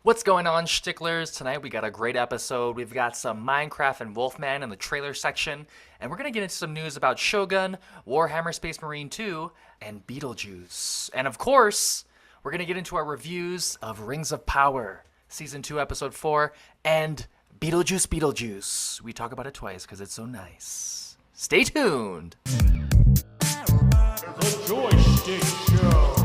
What's going on, Shticklers? Tonight we got a great episode. We've got some Minecraft and Wolfman in the trailer section, and we're going to get into some news about Shogun, Warhammer Space Marine 2, and Beetlejuice. And of course, we're going to get into our reviews of Rings of Power, Season 2, Episode 4, and Beetlejuice Beetlejuice. We talk about it twice because it's so nice. Stay tuned! The Joystick Show.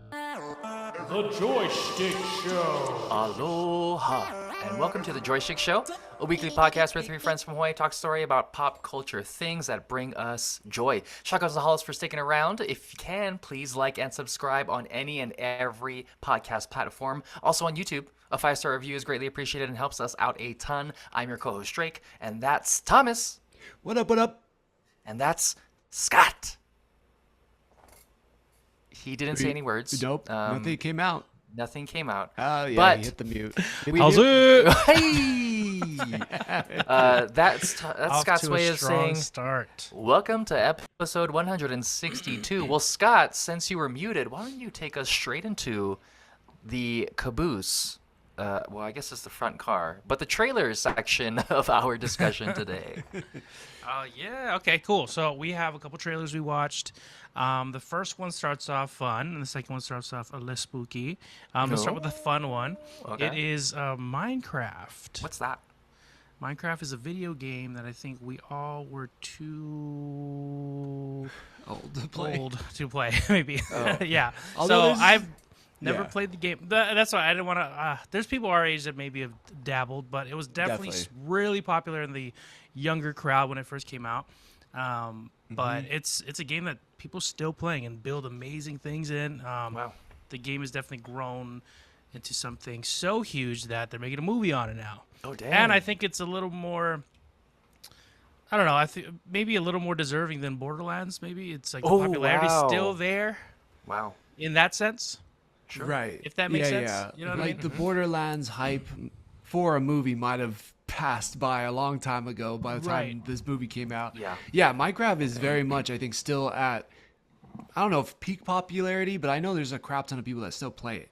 The Joystick Show. Aloha, and welcome to The Joystick Show, a weekly podcast where three friends from Hawaii talk story about pop culture things that bring us joy. Shout out to the Hollis for sticking around. If you can, please like and subscribe on any and every podcast platform. Also on YouTube, a 5-star review is greatly appreciated and helps us out a ton. I'm your co-host Drake, and that's Thomas. What up, what up? And that's Scott. He didn't say any words. Nope, nothing came out. Nothing came out. Oh, yeah, but he hit the mute. How's it? Hey! That's Scott's way of saying start. welcome to episode 162. Well, Scott, since you were muted, why don't you take us straight into the caboose? Well, I guess it's the front car, but the trailer section of our discussion today. Yeah, okay, cool. So we have a couple trailers we watched. The first one starts off fun, and the second one starts off a little spooky. Let's start with the fun one. Okay. It is Minecraft. What's that? Minecraft is a video game that I think we all were too Old to play. old to play, maybe. Oh. Yeah. Although So there's- I've never yeah. played the game. That's why I didn't want to. There's people our age that maybe have dabbled, but it was definitely Definitely. really popular in the younger crowd when it first came out. But it's a game that people still playing and build amazing things in. Wow. The game has definitely grown into something so huge that they're making a movie on it now. Oh, damn. And I think it's a little more. I don't know. I think maybe a little more deserving than Borderlands. Maybe it's like the Oh, popularity's wow. still there Wow. in that sense. Sure. Right. If that makes sense, Yeah. you know what I like mean? the Borderlands hype for a movie might have passed by a long time ago by the time Right. this movie came out. Yeah. Yeah, Minecraft is very much, I think, still at, I don't know if peak popularity, but I know there's a crap ton of people that still play it.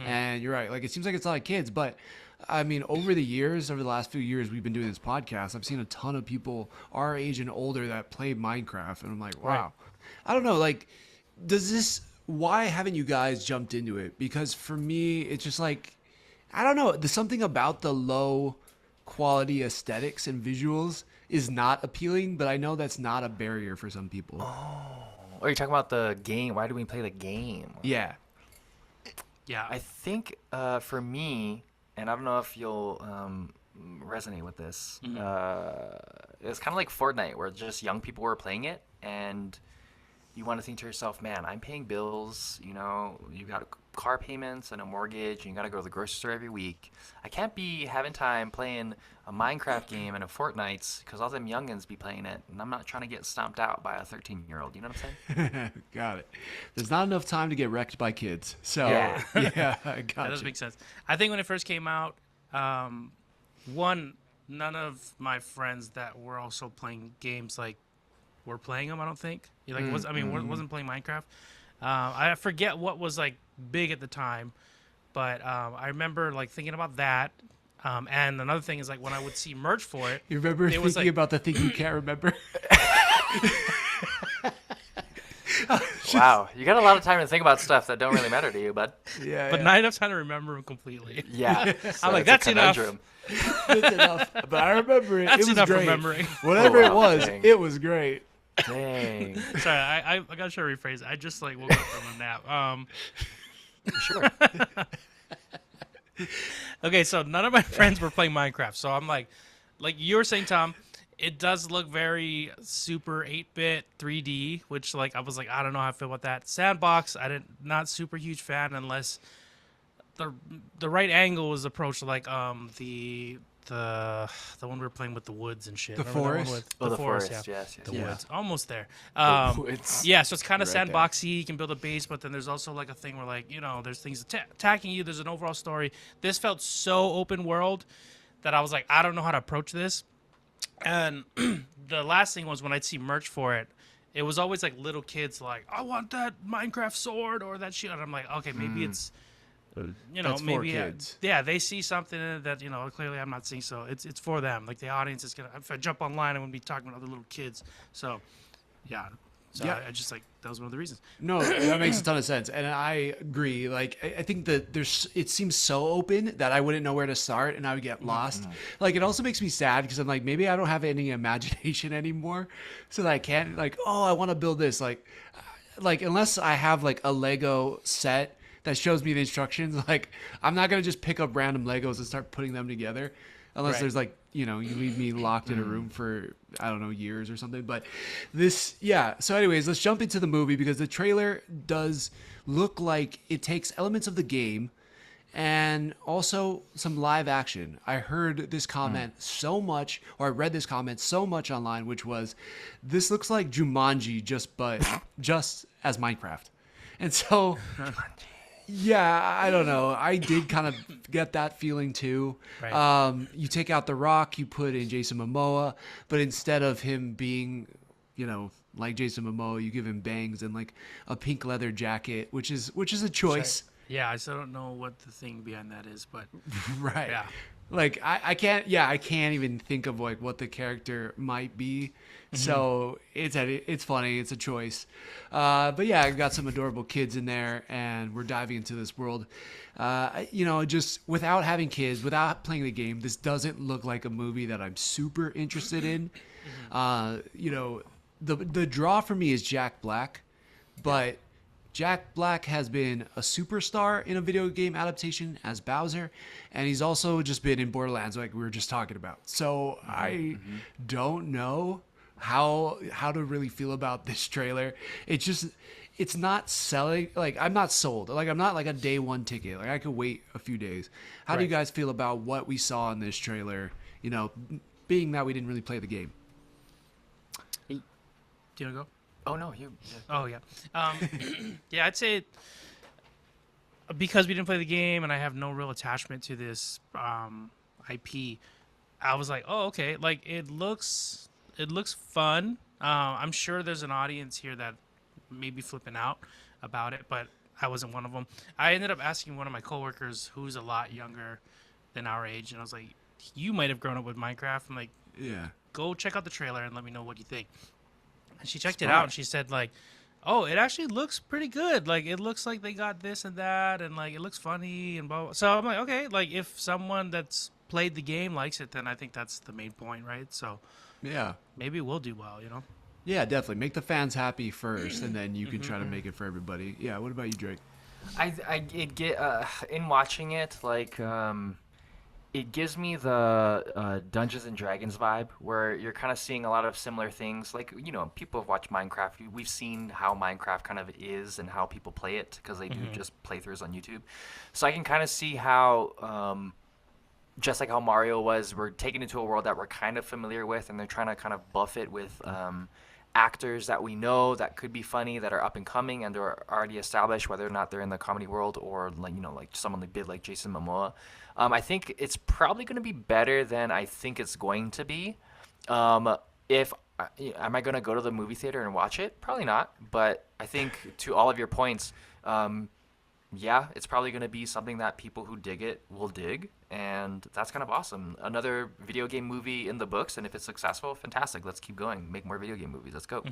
And you're right. Like, it seems like it's a lot of kids, but I mean, over the last few years we've been doing this podcast, I've seen a ton of people our age and older that play Minecraft. And I'm like, wow. Right. I don't know. Like, why haven't you guys jumped into it? Because for me, it's just like, I don't know. There's something about the low quality aesthetics and visuals is not appealing, but I know that's not a barrier for some people. Oh, you're talking about the game. Why do we play the game? Yeah. Yeah. I think for me, and I don't know if you'll resonate with this, it's kind of like Fortnite, where just young people were playing it, and you want to think to yourself, man, I'm paying bills, you know, you got car payments and a mortgage, and you got to go to the grocery store every week. I can't be having time playing a Minecraft game and a Fortnite because all them youngins be playing it, and I'm not trying to get stomped out by a 13-year-old. You know what I'm saying? Got it. There's not enough time to get wrecked by kids. So, Yeah. yeah, I That got does you. make sense. I think when it first came out, none of my friends that were also playing games like were playing them. I don't think. Like, wasn't playing Minecraft. I forget what was like big at the time, but I remember like thinking about that. And another thing is like when I would see merch for it. You remember It was thinking like- about the thing you can't remember? Wow, you got a lot of time to think about stuff that don't really matter to you, bud. Yeah, But not enough time to remember them completely. Yeah. I'm like, it's a that's enough. conundrum. that's enough. But I remember it. That's it was enough great. remembering. Whatever Oh, it wow, was, dang. it was great. Dang. Sorry, I gotta try to rephrase it. I just like woke up from a nap. Sure. Okay, so none of my friends were playing Minecraft, so I'm like you were saying, Tom, it does look very super 8-bit 3D, which like I was like, I don't know how I feel about that. Sandbox, not super huge fan unless the right angle was approached, like the one we were playing with the woods and shit. The Remember that one forest? with- Oh, the forest. yeah. Yes, yes. The Yeah. woods, almost there. woods. Yeah, so it's kind of Right there. sandboxy. You can build a base, but then there's also like a thing where like there's things attacking you. There's an overall story. This felt so open world that I was like, I don't know how to approach this. And the last thing was when I'd see merch for it, it was always like little kids like, I want that Minecraft sword or that shield. And I'm like, okay, maybe it's, That's for maybe kids. they see something in it that clearly I'm not seeing. So it's for them. Like the audience is gonna. If I jump online, I'm gonna be talking with other little kids. So, yeah. So Yeah. I just like that was one of the reasons. No, that makes a ton of sense, and I agree. Like, I think that it seems so open that I wouldn't know where to start, and I would get lost. Like, it also makes me sad because I'm like, maybe I don't have any imagination anymore, so that I can't like, oh, I want to build this. Like unless I have like a Lego set that shows me the instructions, like I'm not gonna just pick up random Legos and start putting them together. Unless Right. there's like, you leave me locked in a room for, I don't know, years or something. But this, yeah. So anyways, let's jump into the movie because the trailer does look like it takes elements of the game and also some live action. I heard this comment so much, or I read this comment so much online, which was, this looks like Jumanji just as Minecraft. And so... Yeah, I don't know. I did kind of get that feeling too. Right. You take out The Rock, you put in Jason Momoa, but instead of him being, like Jason Momoa, you give him bangs and like a pink leather jacket, which is a choice. Yeah, I still don't know what the thing behind that is, but Right. yeah. Like I can't even think of like what the character might be. So it's funny. It's a choice. But yeah, I got some adorable kids in there and we're diving into this world. Just without having kids, without playing the game, this doesn't look like a movie that I'm super interested in. The draw for me is Jack Black, but Jack Black has been a superstar in a video game adaptation as Bowser, and he's also just been in Borderlands, like we were just talking about. So I don't know how to really feel about this trailer. It's not selling. Like, I'm not sold. Like, I'm not like a day one ticket. Like, I could wait a few days. How do you guys feel about what we saw in this trailer? Being that we didn't really play the game. Do you want to go? Oh no, you. Oh yeah, yeah. I'd say because we didn't play the game and I have no real attachment to this IP, I was like, oh okay, like it looks fun. I'm sure there's an audience here that may be flipping out about it, but I wasn't one of them. I ended up asking one of my coworkers who's a lot younger than our age, and I was like, you might have grown up with Minecraft. I'm like, Yeah. go check out the trailer and let me know what you think. And she checked it Smart. out and she said like, oh, it actually looks pretty good. Like it looks like they got this and that and like it looks funny and blah, blah. So I'm like, okay, like if someone that's played the game likes it, then I think that's the main point, right? So Yeah. maybe we'll do well, Yeah, definitely. Make the fans happy first, and then you can try to make it for everybody. Yeah. What about you, Drake? In watching it, like it gives me the Dungeons and Dragons vibe, where you're kind of seeing a lot of similar things. Like, people have watched Minecraft. We've seen how Minecraft kind of is and how people play it because they do just playthroughs on YouTube. So I can kind of see how, just like how Mario was, we're taken into a world that we're kind of familiar with, and they're trying to kind of buff it with actors that we know that could be funny, that are up and coming and are already established, whether or not they're in the comedy world or like someone big like Jason Momoa. I think it's probably going to be better than I think it's going to be. Am I going to go to the movie theater and watch it? Probably not. But I think to all of your points, yeah, it's probably going to be something that people who dig it will dig, and that's kind of awesome. Another video game movie in the books, and if it's successful, fantastic. Let's keep going. Make more video game movies. Let's go.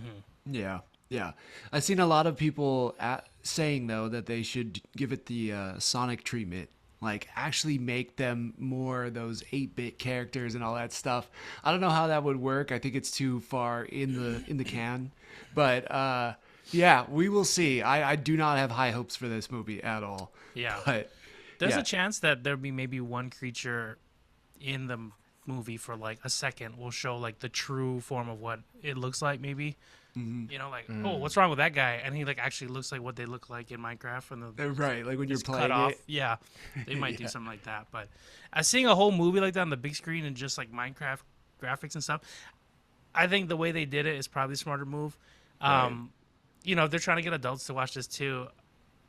Yeah. Yeah. I've seen a lot of people saying, though, that they should give it the Sonic treatment. Like, actually make them more those 8-bit characters and all that stuff. I don't know how that would work. I think it's too far in the can. But, yeah, we will see. I do not have high hopes for this movie at all. Yeah. But There's yeah. a chance that there'll be maybe one creature in the movie for like a second will show like the true form of what it looks like maybe. Oh, what's wrong with that guy? And he like actually looks like what they look like in Minecraft when the Right, like when you're it's cut playing off. it. Yeah, they might do Yeah. something like that. But seeing a whole movie like that on the big screen and just like Minecraft graphics and stuff, I think the way they did it is probably a smarter move. Right. They're trying to get adults to watch this too.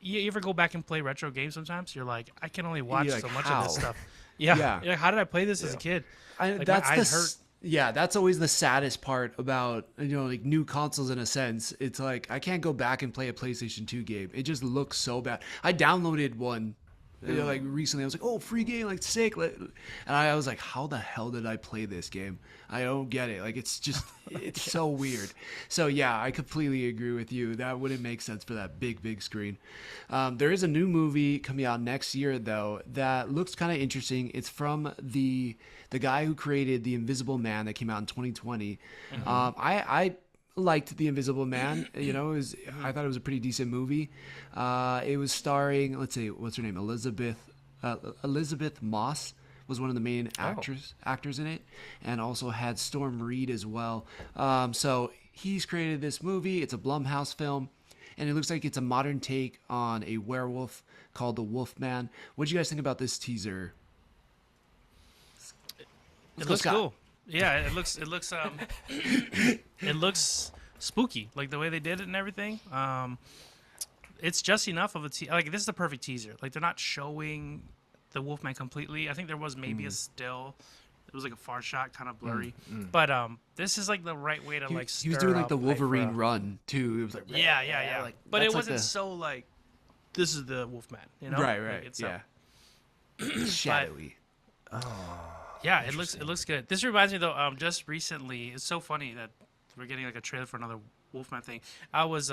You ever go back and play retro games sometimes? You're like, I can only watch You're like, so much how? of this stuff. Yeah. Yeah. You're like, how did I play this as a kid? Like, That's my the eyes hurt. Yeah, that's always the saddest part about, like new consoles in a sense. It's like I can't go back and play a PlayStation 2 game. It just looks so bad. I downloaded one like recently. I was like, "Oh, free game, like sick." And I was like, "How the hell did I play this game? I don't get it. Like it's just it's so weird." So yeah, I completely agree with you. That wouldn't make sense for that big screen. There is a new movie coming out next year though that looks kind of interesting. It's from the guy who created The Invisible Man that came out in 2020. I liked The Invisible Man. I thought it was a pretty decent movie. It was starring, let's see, what's her name? Elizabeth Moss was one of the main actors in it, and also had Storm Reed as well. So he's created this movie. It's a Blumhouse film, and it looks like it's a modern take on a werewolf called the Wolfman. What do you guys think about this teaser? It looks cool. Yeah, it looks it looks spooky, like the way they did it and everything. It's just enough of a like this is the perfect teaser. Like they're not showing the Wolfman completely. I think there was maybe a still. It was like a far shot, kind of blurry. But this is like the right way to like. He was doing like the Wolverine run too. It was like yeah. Like, but it wasn't so like this is the Wolfman, Right. Like, it's shadowy. Yeah, it looks good. This reminds me though, just recently, it's so funny that we're getting like a trailer for another Wolfman thing. I was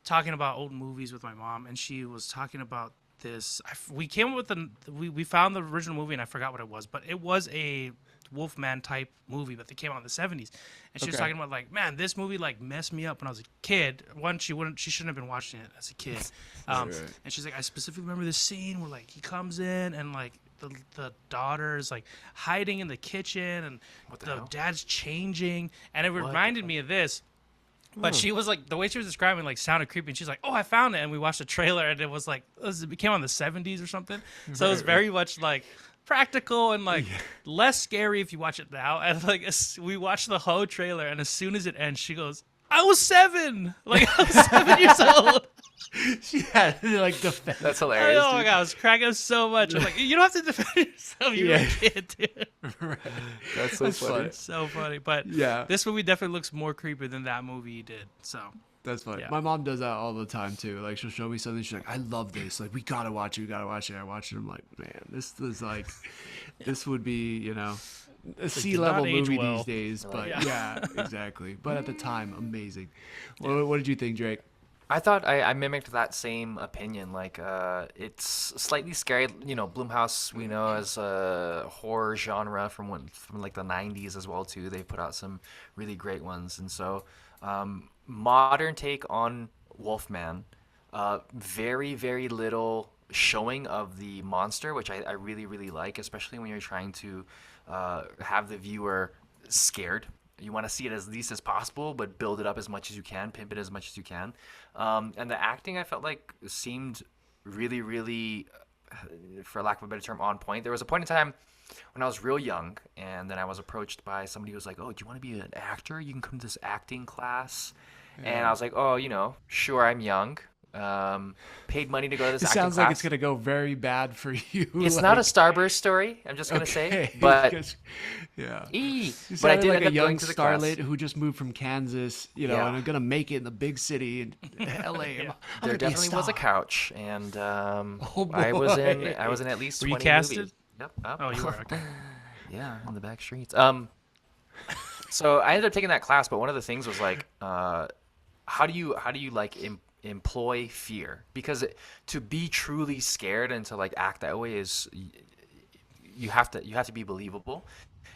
talking about old movies with my mom, and she was talking about this. We came up with we found the original movie, and I forgot what it was, but it was a Wolfman type movie, but they came out in the 70s. And she was talking about like, man, this movie like messed me up when I was a kid. One, she shouldn't have been watching it as a kid. And she's like, I specifically remember this scene where like he comes in and like the daughter's like hiding in the kitchen and the dad's changing, and it reminded me of this. But she was like, the way she was describing like sounded creepy, and she's like, oh, I found it, and we watched the trailer, and it was like it came out in the 70s or something, so it was very much like practical and like less scary if you watch it now. And like we watched the whole trailer, and as soon as it ends, she goes, I was 7, like I was 7 years old. She had like defend. That's hilarious. Oh my god, I was cracking up so much. I'm like, you don't have to defend yourself. You're a kid, dude. Right. That's so funny. So funny. But this movie definitely looks more creepy than that movie did. So that's funny. Yeah. My mom does that all the time too. Like she'll show me something. She's like, I love this. Like we gotta watch it. I watch it. I'm like, man, this is like, this would be a C-level movie these days. But yeah, exactly. But at the time, amazing. What did you think, Drake? I thought I mimicked that same opinion. Like, it's slightly scary. Blumhouse, we know, as a horror genre from like the 90s as well too. They put out some really great ones, and so modern take on Wolfman. Very very little showing of the monster, which I really really like, especially when you're trying to have the viewer scared. You want to see it as least as possible, but build it up as much as you can, pimp it as much as you can. And the acting, I felt like, seemed really, really, for lack of a better term, on point. There was a point in time when I was real young, and then I was approached by somebody who was like, oh, do you want to be an actor? You can come to this acting class. Yeah. And I was like, oh, sure, I'm young. Paid money to go to this acting sounds class. like it's gonna go very bad for you. It's not a Starburst story, I'm just gonna say, but yeah. But I did like end a up young going to the starlet class. who just moved from Kansas, and I'm gonna make it in the big city in L.A. There definitely was a couch, and Oh, I was in at least 20 Recasted? movies. Yep. Oh, you were okay. Yeah, in the back streets. So I ended up taking that class, but one of the things was like, how do you like employ fear? Because to be truly scared and to like act that way is you have to be believable.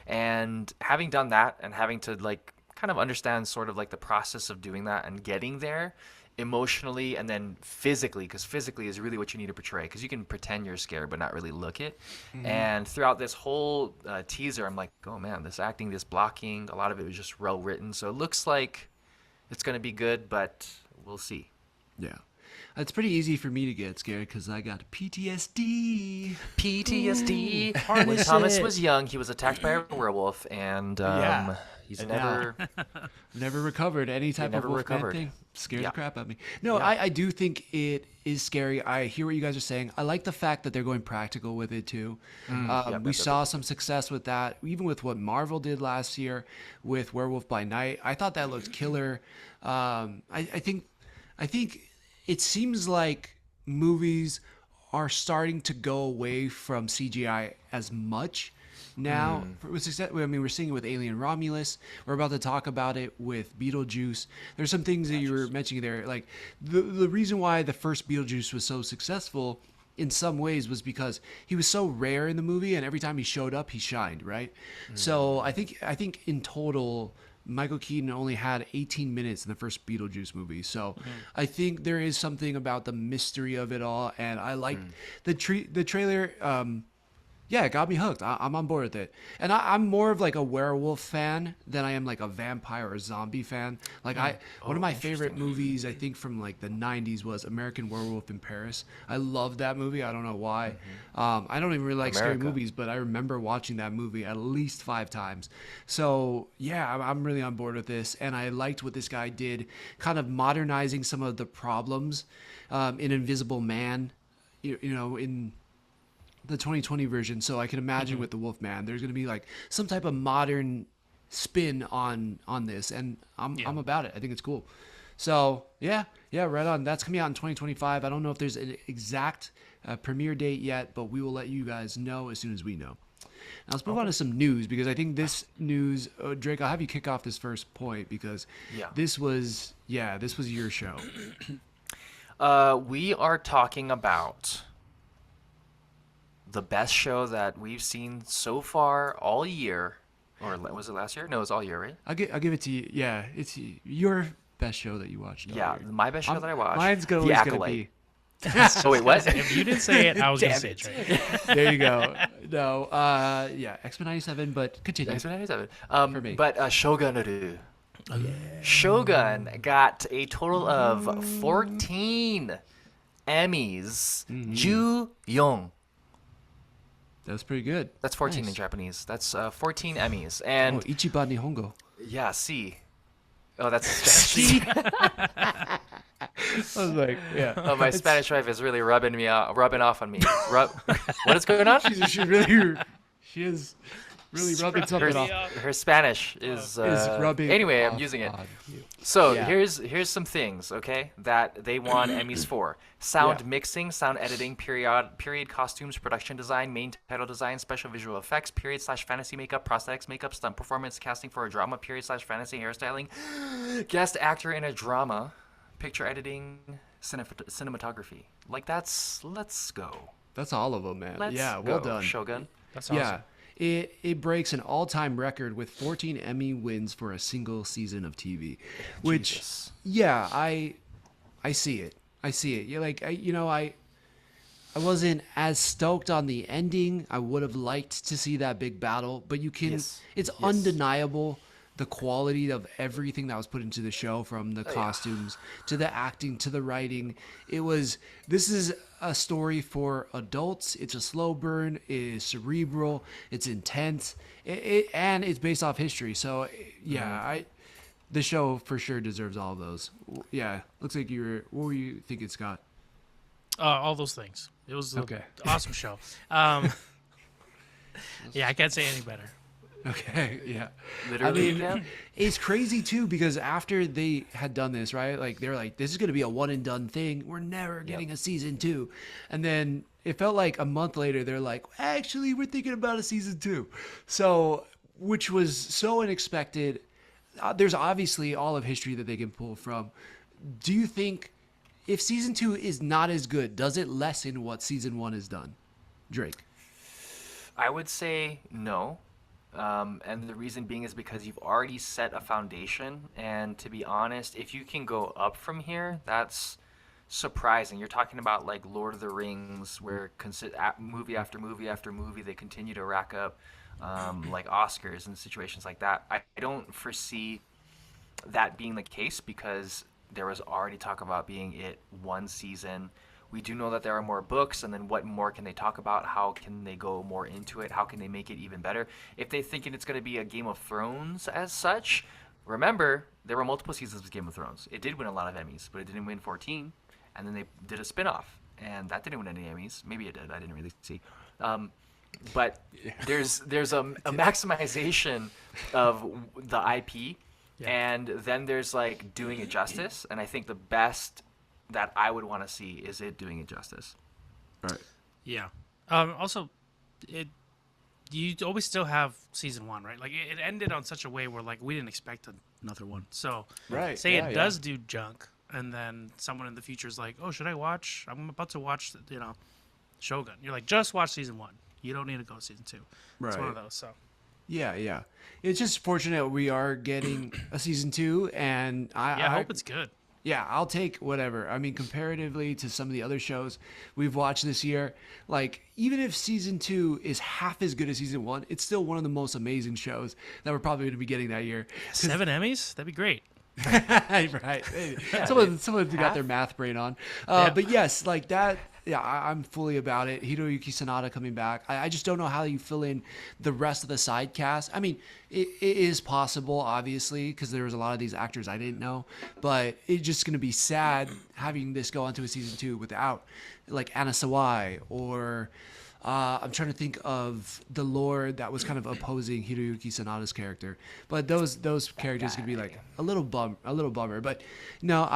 And having done that and having to like kind of understand sort of like the process of doing that and getting there emotionally and then physically, because physically is really what you need to portray, because you can pretend you're scared but not really look it. And throughout this whole teaser, I'm like, oh man, this acting, this blocking, a lot of it was just well written, so it looks like it's going to be good, but we'll see. Yeah. It's pretty easy for me to get scared because I got PTSD. PTSD. Harness When Thomas it. was young, he was attacked by a werewolf, and Yeah. he's And never. Never recovered any type of never Wolfman recovered. thing. Scared Yeah. the crap out of me. No, Yeah. I do think it is scary. I hear what you guys are saying. I like the fact that they're going practical with it too. We saw some success with that, even with what Marvel did last year with Werewolf by Night. I thought that looked killer. I think it seems like movies are starting to go away from CGI as much now. With success, I mean, we're seeing it with Alien Romulus. We're about to talk about it with Beetlejuice. There's some things that you were mentioning there, like the reason why the first Beetlejuice was so successful in some ways was because he was so rare in the movie, and every time he showed up, he shined, right? So I think in total, Michael Keaton only had 18 minutes in the first Beetlejuice movie. So I think there is something about the mystery of it all, and I like the trailer. Yeah, it got me hooked. I'm on board with it. And I'm more of like a werewolf fan than I am like a vampire or zombie fan. Like one of my favorite movies, I think from like the 90s was American Werewolf in Paris. I love that movie. I don't know why. I don't even really like scary America. movies, but I remember watching that movie at least 5 times. So yeah, I'm really on board with this. And I liked what this guy did, kind of modernizing some of the problems in Invisible Man, you know, in the 2020 version. So I can imagine with the Wolfman, there's going to be like some type of modern spin on this, and I'm about it. I think it's cool. So yeah, right on. That's coming out in 2025. I don't know if there's an exact premiere date yet, but we will let you guys know as soon as we know. Now let's move on to some news, because I think this news, Drake, I'll have you kick off this first point, because this was your show. We are talking about the best show that we've seen so far all year. Or was it last year? No, it was all year, right? I'll give it to you. Yeah, it's your best show that you watched. all Yeah, year. my best show that I watched. Mine's The always gonna Acolyte. be. Oh, wait, what? If you didn't say it, I was gonna Damn say it. it. Right? There you go. No, X-Men 97, but continue. X-Men 97. For me. But Shogun. Shogun got a total of 14 Emmys. Ju-young. That's pretty good. That's 14 in Nice. Japanese. That's 14 Emmys. And Ichiban Nihongo. yeah, see. Oh, that's Spanish. I was like, yeah. Oh, my Spanish wife is really rubbing off on me. What is going on? She is really rubbing something off. Her Spanish is rubbing. anyway, I'm off using it. on you. So Yeah. here's some things, okay, that they won Emmys for: sound Yeah. mixing, sound editing, period costumes, production design, main title design, special visual effects, /fantasy makeup, prosthetics makeup, stunt performance, casting for a drama, /fantasy hairstyling, guest actor in a drama, picture editing, cinematography. Like let's go. That's all of them, man. Let's Yeah, well go, done. Shogun. That's awesome. Yeah. It breaks an all-time record with 14 Emmy wins for a single season of TV, which Jesus. yeah, I see it. I see it. You're like I wasn't as stoked on the ending. I would have liked to see that big battle, but you can Yes. it's undeniable the quality of everything that was put into the show, from the costumes to the acting to the writing. This is a story for adults. It's a slow burn. It is cerebral. It's intense. And it's based off history. So yeah, the show for sure deserves all of those. Yeah, looks like what were you thinking, Scott? All those things. It was an Okay. awesome show. Yeah, I can't say any better. Okay, yeah. Literally, I mean, yeah. it's crazy too, because after they had done this, right? Like they're like, this is gonna be a one and done thing. We're never getting a season 2. And then it felt like a month later, they're like, actually, we're thinking about a season 2. So, which was so unexpected. There's obviously all of history that they can pull from. Do you think if season 2 is not as good, does it lessen what season 1 has done? Drake. I would say no. And the reason being is because you've already set a foundation. And to be honest, if you can go up from here, that's surprising. You're talking about like Lord of the Rings, where movie after movie after movie, they continue to rack up like Oscars and situations like that. I don't foresee that being the case, because There was already talk about being it one season. We do know that there are more books, and then what more can they talk about? How can they go more into it? How can they make it even better? If they're thinking it's going to be a Game of Thrones as such, remember, there were multiple seasons of Game of Thrones. It did win a lot of Emmys, but it didn't win 14, and then they did a spin-off, and that didn't win any Emmys. Maybe it did. I didn't really see. But there's a maximization of the IP, and then there's like doing it justice, and I think the best that I would want to see is it doing it justice. Right. Yeah. Also, you always still have season 1, right? Like it ended on such a way where like we didn't expect another one. So Right. say it does do junk, and then someone in the future is like, oh, should I watch? I'm about to watch, Shogun. You're like, just watch season 1. You don't need to go to season 2. Right. It's one of those. So. Yeah. It's just fortunate we are getting a season 2, and I hope it's good. Yeah, I'll take whatever. I mean, comparatively to some of the other shows we've watched this year, like, even if season 2 is half as good as season 1, it's still one of the most amazing shows that we're probably going to be getting that year. 7 Emmys? That'd be great. Right. Someone got their math brain on. But yes, like that. Yeah, I'm fully about it. Hiroyuki Sanada coming back. I just don't know how you fill in the rest of the side cast. I mean, it is possible, obviously, because there was a lot of these actors I didn't know. But it's just going to be sad having this go on to a season 2 without, like, Anna Sawai or... I'm trying to think of the lord that was kind of opposing Hiroyuki Sanada's character, but those characters could be like a little bummer. But no,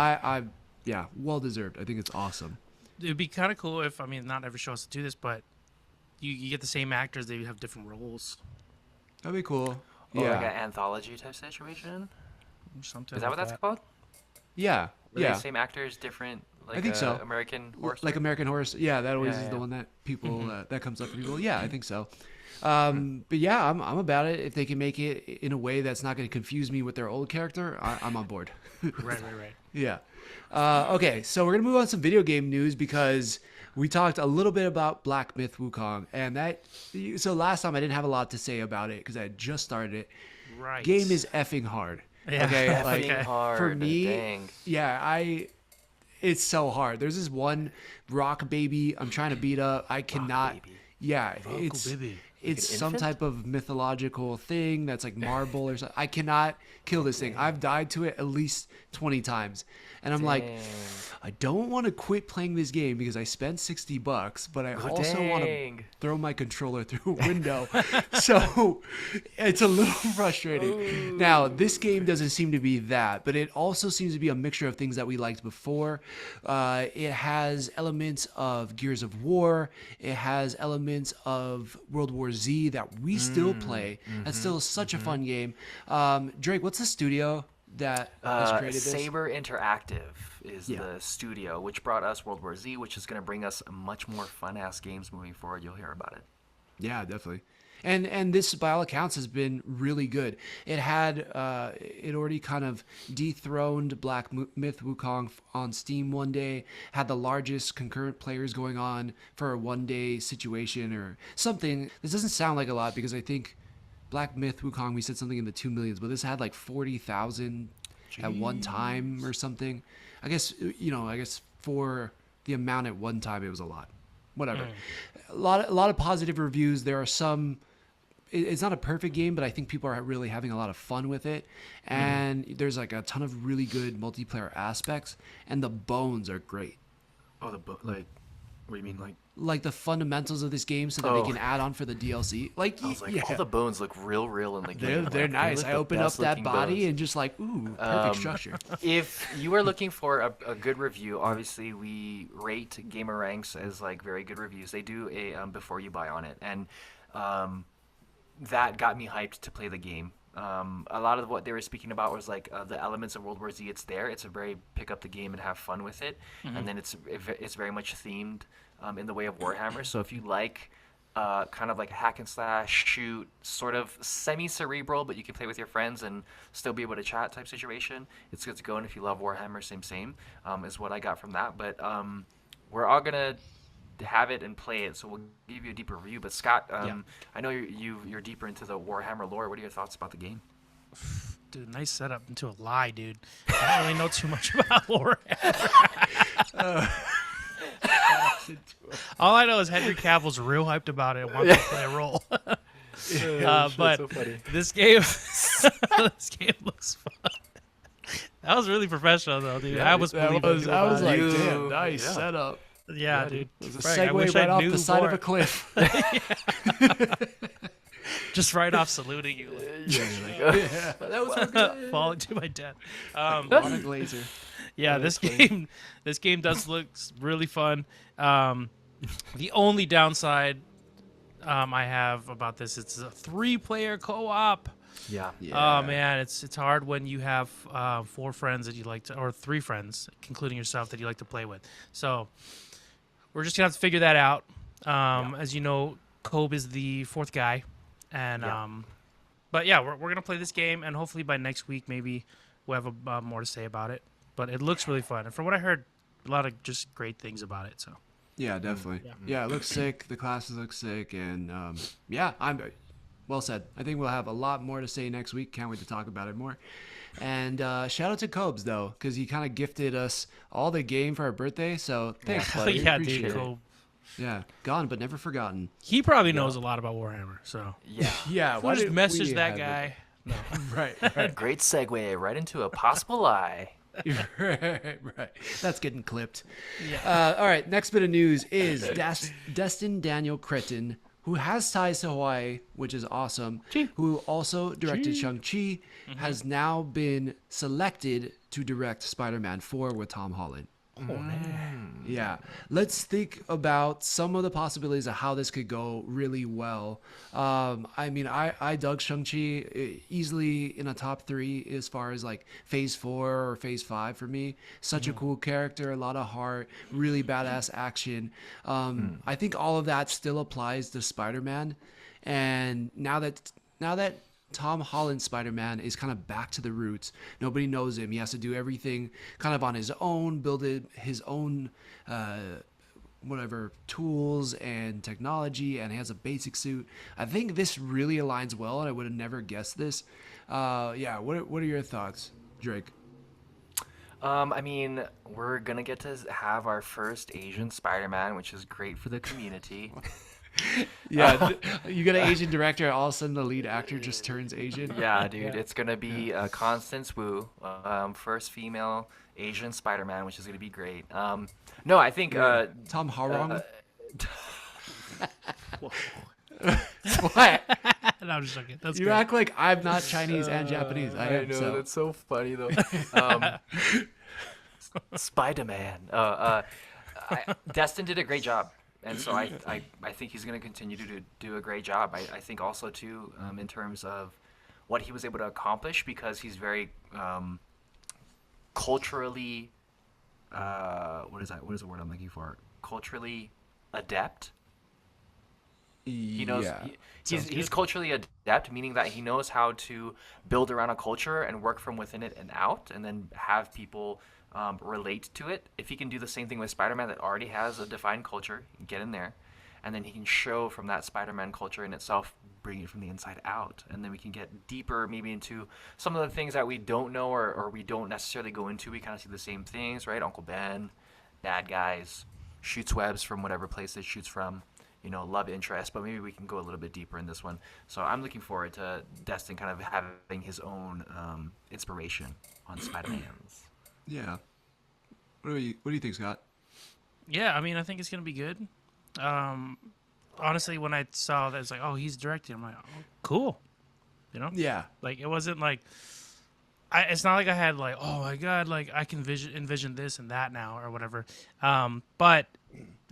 yeah, well deserved. I think it's awesome. It'd be kind of cool if, not every show has to do this, but you get the same actors, they have different roles. That'd be cool. Or Yeah, like an anthology type situation. Something Is that like what that's called? yeah, Were yeah. they same actors, different? Like I think so. American Horror Story? Like American Horror. Yeah, that always Yeah, is yeah. the one that people that comes up for people. Yeah, I think so. But yeah, I'm about it. If they can make it in a way that's not going to confuse me with their old character, I'm on board. Right. Yeah. Okay, so we're gonna move on to some video game news because we talked a little bit about Black Myth Wukong, and so last time I didn't have a lot to say about it because I had just started it. Right. Game is effing hard. Yeah. Okay, like Effing hard. for me, Dang. yeah, it's so hard. There's this one rock baby I'm trying to beat up. I cannot. baby. Yeah, baby. it's Like an some infant? type of mythological thing that's like marble or something. I cannot kill this thing. I've died to it at least 20 times. And I'm like, Dang. I don't want to quit playing this game because I spent $60, but I also want to Dang. throw my controller through a window. So it's a little frustrating. Ooh. Now, this game doesn't seem to be that, but it also seems to be a mixture of things that we liked before. It has elements of Gears of War. It has elements of World War Z that we still play. That's still such a fun game. Drake, what's the studio that has created this? Saber Interactive is Yeah. the studio, which brought us World War Z, which is going to bring us much more fun-ass games moving forward. You'll hear about it. Yeah, definitely. And this, by all accounts, has been really good. It had it already kind of dethroned Black Myth Wukong on Steam one day. Had the largest concurrent players going on for a one-day situation or something. This doesn't sound like a lot because I think Black Myth Wukong, we said something in the 2 millions, but this had like 40,000 at one time or something. I guess for the amount at one time, it was a lot. Whatever. A lot of positive reviews. There are some. It's not a perfect game, but I think people are really having a lot of fun with it. And there's like a ton of really good multiplayer aspects, and the bones are great. Oh, what do you mean, like? Like the fundamentals of this game, so that they can add on for the DLC. Like, I was like, yeah. all the bones look real in the game. They're Like, nice. look I the opened up best that looking body bones. and just like, ooh, perfect structure. If you are looking for a good review, obviously we rate GamerRanks as like very good reviews. They do a before you buy on it, and that got me hyped to play the game. A lot of what they were speaking about was like the elements of World War Z. It's there. It's a very pick up the game and have fun with it, and then it's very much themed in the way of Warhammer. So if you like kind of like hack and slash shoot, sort of semi-cerebral, but you can play with your friends and still be able to chat type situation, it's good to go. And if you love Warhammer, same is what I got from that. But we're all gonna have it and play it, so we'll give you a deeper review. But Scott, I know you're deeper into the Warhammer lore. What are your thoughts about the game? Dude, nice setup into a lie, dude. I don't really know too much about Warhammer. All I know is Henry Cavill's real hyped about it and wants to play a role. But so funny. this game, this game looks fun. That was really professional, though, dude. I was believing you I was about like, it. damn, nice setup. Yeah, dude. It was a Frank, I wish segue right I off knew the side of more. a cliff. Just right off saluting you, That was so good. falling to my death. On a glazer. Yeah, this game does look really fun. The only downside I have about this, it's a 3-player co-op. Yeah. Oh man, it's hard when you have 4 friends that you like to, or 3 friends, including yourself, that you like to play with. So we're just gonna have to figure that out. As you know, Kobe is the 4th guy, and but yeah, we're gonna play this game, and hopefully by next week maybe we'll have more to say about it. But it looks really fun, and from what I heard, a lot of just great things about it. So Yeah, definitely. Yeah, it looks sick. The classes look sick, and yeah, I'm well said. I think we'll have a lot more to say next week. Can't wait to talk about it more. And shout out to Cobes though, because he kind of gifted us all the game for our birthday. So thanks, buddy. yeah, Appreciate dude, it. cool. Yeah, gone but never forgotten. He probably knows a lot about Warhammer. So Yeah. Yeah, we'll just message we that have guy. No. it? Right. Great segue right into a possible lie. right. That's getting clipped. Yeah. All right, next bit of news is Destin Daniel Cretton, who has ties to Hawaii, which is awesome, who also directed Shang-Chi, has now been selected to direct Spider-Man 4 with Tom Holland. Oh, man. Yeah. Let's think about some of the possibilities of how this could go really well. I mean, I dug Shang-Chi easily in a top 3 as far as like phase 4 or phase 5 for me. Such a cool character, a lot of heart, really badass action. I think all of that still applies to Spider-Man. And now that Tom Holland's Spider-Man is kind of back to the roots. Nobody knows him. He has to do everything kind of on his own, build his own whatever tools and technology, and he has a basic suit. I think this really aligns well, and I would have never guessed this. Yeah, what are your thoughts, Drake? I mean, we're gonna get to have our first Asian Spider-Man, which is great for the community. Yeah, you get an Asian director, and all of a sudden the lead actor just turns Asian. Yeah, dude, it's gonna be Constance Wu, first female Asian Spider-Man, which is gonna be great. No, I think Tom Harong. What? No, I'm just joking. That's You great. act like I'm not Chinese and Japanese. I am. So. that's so funny though. Spider-Man. Destin did a great job. And so I think he's going to continue to do a great job. I think also, too, in terms of what he was able to accomplish, because he's very culturally, what is the word I'm looking for? Culturally adept. He knows he's culturally adept, meaning that he knows how to build around a culture and work from within it and out, and then have people relate to it. If he can do the same thing with Spider-Man that already has a defined culture, get in there, and then he can show from that Spider-Man culture in itself, bring it from the inside out, and then we can get deeper maybe into some of the things that we don't know or we don't necessarily go into. We kind of see the same things, right? Uncle Ben, bad guys, shoots webs from whatever place it shoots from, love interest, but maybe we can go a little bit deeper in this one. So I'm looking forward to Destin kind of having his own inspiration on Spider-Man's. Yeah. What do you think, Scott? Yeah, I mean, I think it's gonna be good. Honestly, when I saw that, it's like, oh, he's directing. I'm like, oh, cool. Yeah. Like, it wasn't like, it's not like I had like, oh my god, like I can envision this and that now or whatever. But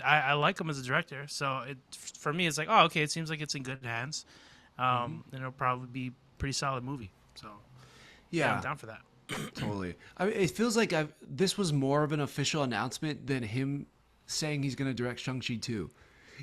I like him as a director, so for me, it's like, oh, okay, it seems like it's in good hands. And it'll probably be a pretty solid movie. So yeah, I'm down for that. Totally. I mean, it feels like this was more of an official announcement than him saying he's going to direct Shang-Chi 2.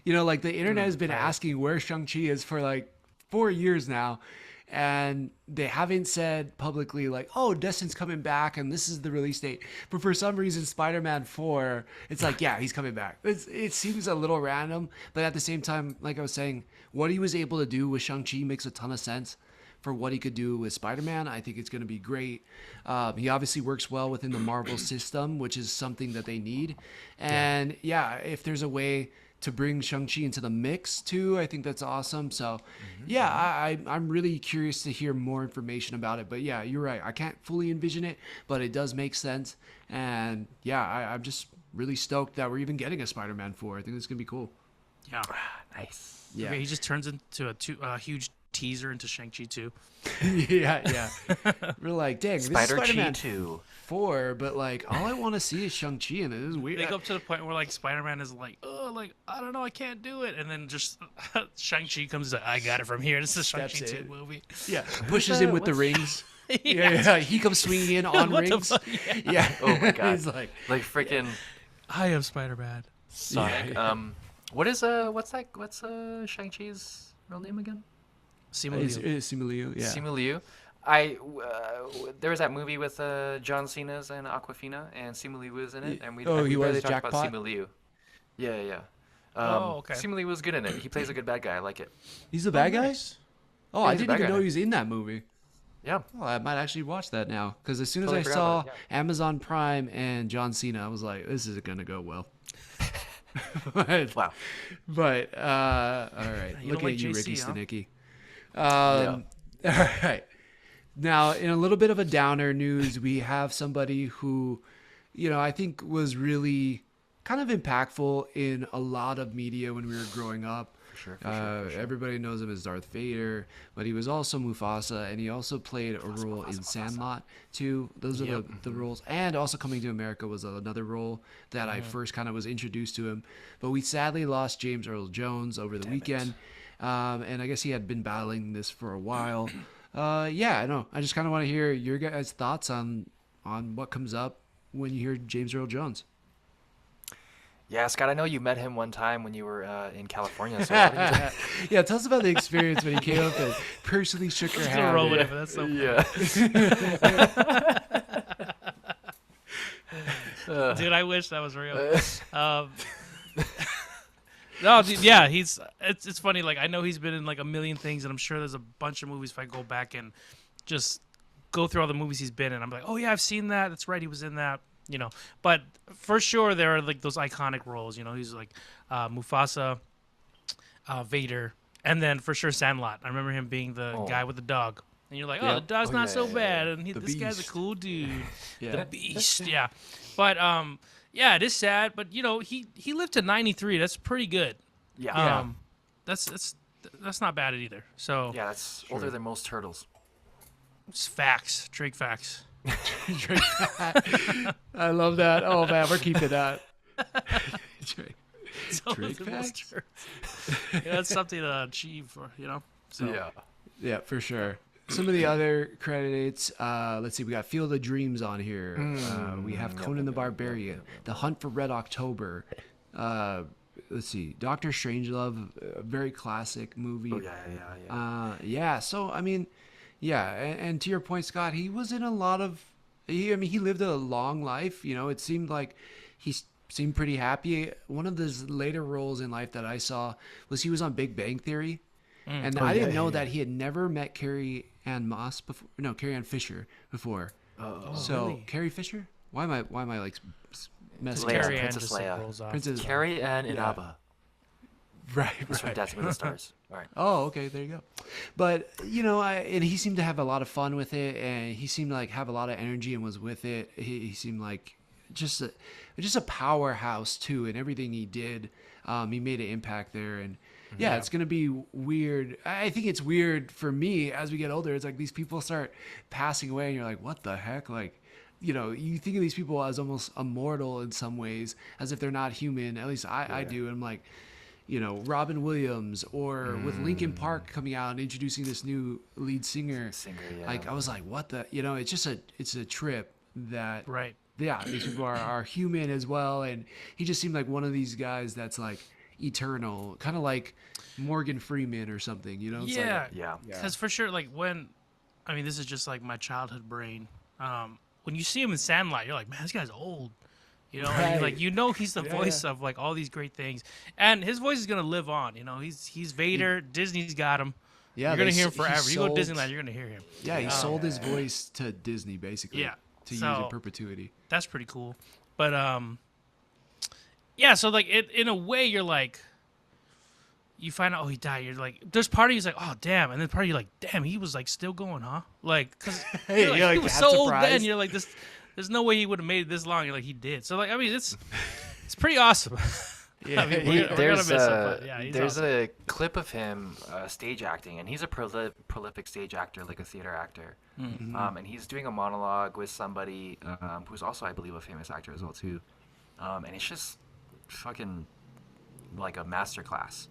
Like the internet has been asking where Shang-Chi is for like 4 years now. And they haven't said publicly like, oh, Destin's coming back and this is the release date. But for some reason, Spider-Man 4, it's like, yeah, he's coming back. It seems a little random. But at the same time, like I was saying, what he was able to do with Shang-Chi makes a ton of sense for what he could do with Spider-Man. I think it's going to be great. He obviously works well within the Marvel system, which is something that they need. And yeah, if there's a way to bring Shang-Chi into the mix too, I think that's awesome. So yeah, I'm really curious to hear more information about it. But yeah, you're right. I can't fully envision it, but it does make sense. And yeah, I'm just really stoked that we're even getting a Spider-Man 4. I think it's going to be cool. Yeah. Nice. Yeah. Okay, he just turns into a huge teaser into Shang-Chi 2. yeah. We're like, dang, this is Spider-Chi Spider-Man 2. 4, but like all I want to see is Shang-Chi, and it is weird. They go up to the point where like Spider-Man is like, oh, like I don't know, I can't do it, and then just Shang-Chi comes like, I got it from here. This is Steps Shang-Chi 2 in. movie. Yeah, pushes him with the rings. Yes. Yeah, he comes swinging in on What the rings. fuck? Yeah. Oh my god. He's like, freaking I am Spider-Man. Sonic. Yeah. What's Shang-Chi's real name again? Simu it's Liu. Simu Liu. Yeah. Simu Liu. There was that movie with John Cena's and Aquafina, and Simu Liu was in it, and we he barely was talked about Jackpot? Simu Liu. Yeah. Okay. Simu Liu was good in it. He plays a good bad guy. I like it. He's the bad guy. Nice. Oh, Yeah, I he's the didn't bad even guy. know he was in that movie. Yeah. Oh, I might actually watch that now because as soon as Totally I forgot saw about it, Amazon Prime and John Cena, I was like, this isn't gonna go well. Wow. But all right, You look don't at like you, JC, Ricky huh? Stenicki. Yeah. All right. Now, in a little bit of a downer news, we have somebody who, I think was really kind of impactful in a lot of media when we were growing up. For sure. Everybody knows him as Darth Vader, but he was also Mufasa, and he also played a role in Sandlot too. Those are the roles. And also Coming to America was another role that I first kind of was introduced to him. But we sadly lost James Earl Jones over the weekend, and I guess he had been battling this for a while. Yeah, I know. I just kind of want to hear your guys' thoughts on what comes up when you hear James Earl Jones. Yeah, Scott, I know you met him one time when you were in California. So what did you think? Yeah, tell us about the experience when he came up and personally shook your Just gonna hand. roll with it, but that's so Yeah. Dude, I wish that was real. No, dude, yeah, it's funny. Like I know he's been in like a million things, and I'm sure there's a bunch of movies. If I go back and just go through all the movies he's been in, I'm like, oh yeah, I've seen that. That's right, he was in that. But for sure there are like those iconic roles. He's like Mufasa, Vader, and then for sure Sandlot. I remember him being the guy with the dog, and you're like, oh, Yeah. the dog's not so yeah. bad, and The this guy's a Beast. cool dude. Yeah. The Beast, yeah. But yeah, it is sad. But he lived to 93. That's pretty good. Yeah. That's not bad either. So Yeah, that's older than most turtles. it's facts, Drake facts. I love that. Oh man, we're keeping that. It's older Drake than most facts? turtles. Yeah, that's something to achieve, So Yeah. Yeah, for sure. Some of the other credits, let's see, we got Field of Dreams on here. We have Conan the Barbarian, The Hunt for Red October. Let's see, Doctor Strangelove, a very classic movie. Oh, yeah. Yeah, so I mean, yeah, and to your point, Scott, he was in a lot of. He lived a long life. It seemed like he seemed pretty happy. One of his later roles in life that I saw was he was on Big Bang Theory, and I didn't know that he had never met Carrie Ann Moss before. No, Carrie Ann Fisher before. So really? Carrie Fisher? Why am I like messing Leia, up? Carrie Ann Princess just like, Leia. rolls off. Princess. Carrie Ann Inaba. Right. That's from Dancing with the Stars. All right. Oh, okay, there you go. But and he seemed to have a lot of fun with it, and he seemed to like have a lot of energy and was with it. He seemed like just a powerhouse too, in everything he did. He made an impact there, and yeah, it's gonna be weird. I think it's weird for me as we get older. It's like these people start passing away, and you're like, what the heck, like. You think of these people as almost immortal in some ways, as if they're not human. At least I do. And I'm like, Robin Williams, or with Linkin Park coming out and introducing this new lead singer. Yeah. Like, I was like, what the, it's a trip that, Right. yeah, these people are human as well. And he just seemed like one of these guys that's like eternal, kind of like Morgan Freeman or something, It's Yeah. like, Yeah. Because for sure, like this is just like my childhood brain. When you see him in Sandlot, you're like, man, this guy's old. And Right. like he's the voice of like all these great things, and his voice is gonna live on. He's Vader. Disney's got him. Yeah, you're gonna they hear him s- he forever. You go to sold- Disneyland, you're gonna hear him. Yeah, he sold his voice to Disney basically. Yeah. To use So- in perpetuity. That's pretty cool. But yeah. So like, in a way, you're like, you find out, oh, he died. You're like, there's part of you's like, oh, damn, and then part of you like, damn, he was like still going, huh? Like, cause Hey, you're you're like, like he was that so old surprised? then. You're like, there's no way he would have made it this long. You're like, he did. So like, I mean, it's pretty awesome. Yeah, I mean, he- we're gonna miss him, There's but yeah, he's there's awesome. a clip of him stage acting, and he's a prolific stage actor, like a theater actor. Mm-hmm. And he's doing a monologue with somebody who's also, I believe, a famous actor as well too. And it's just fucking like a masterclass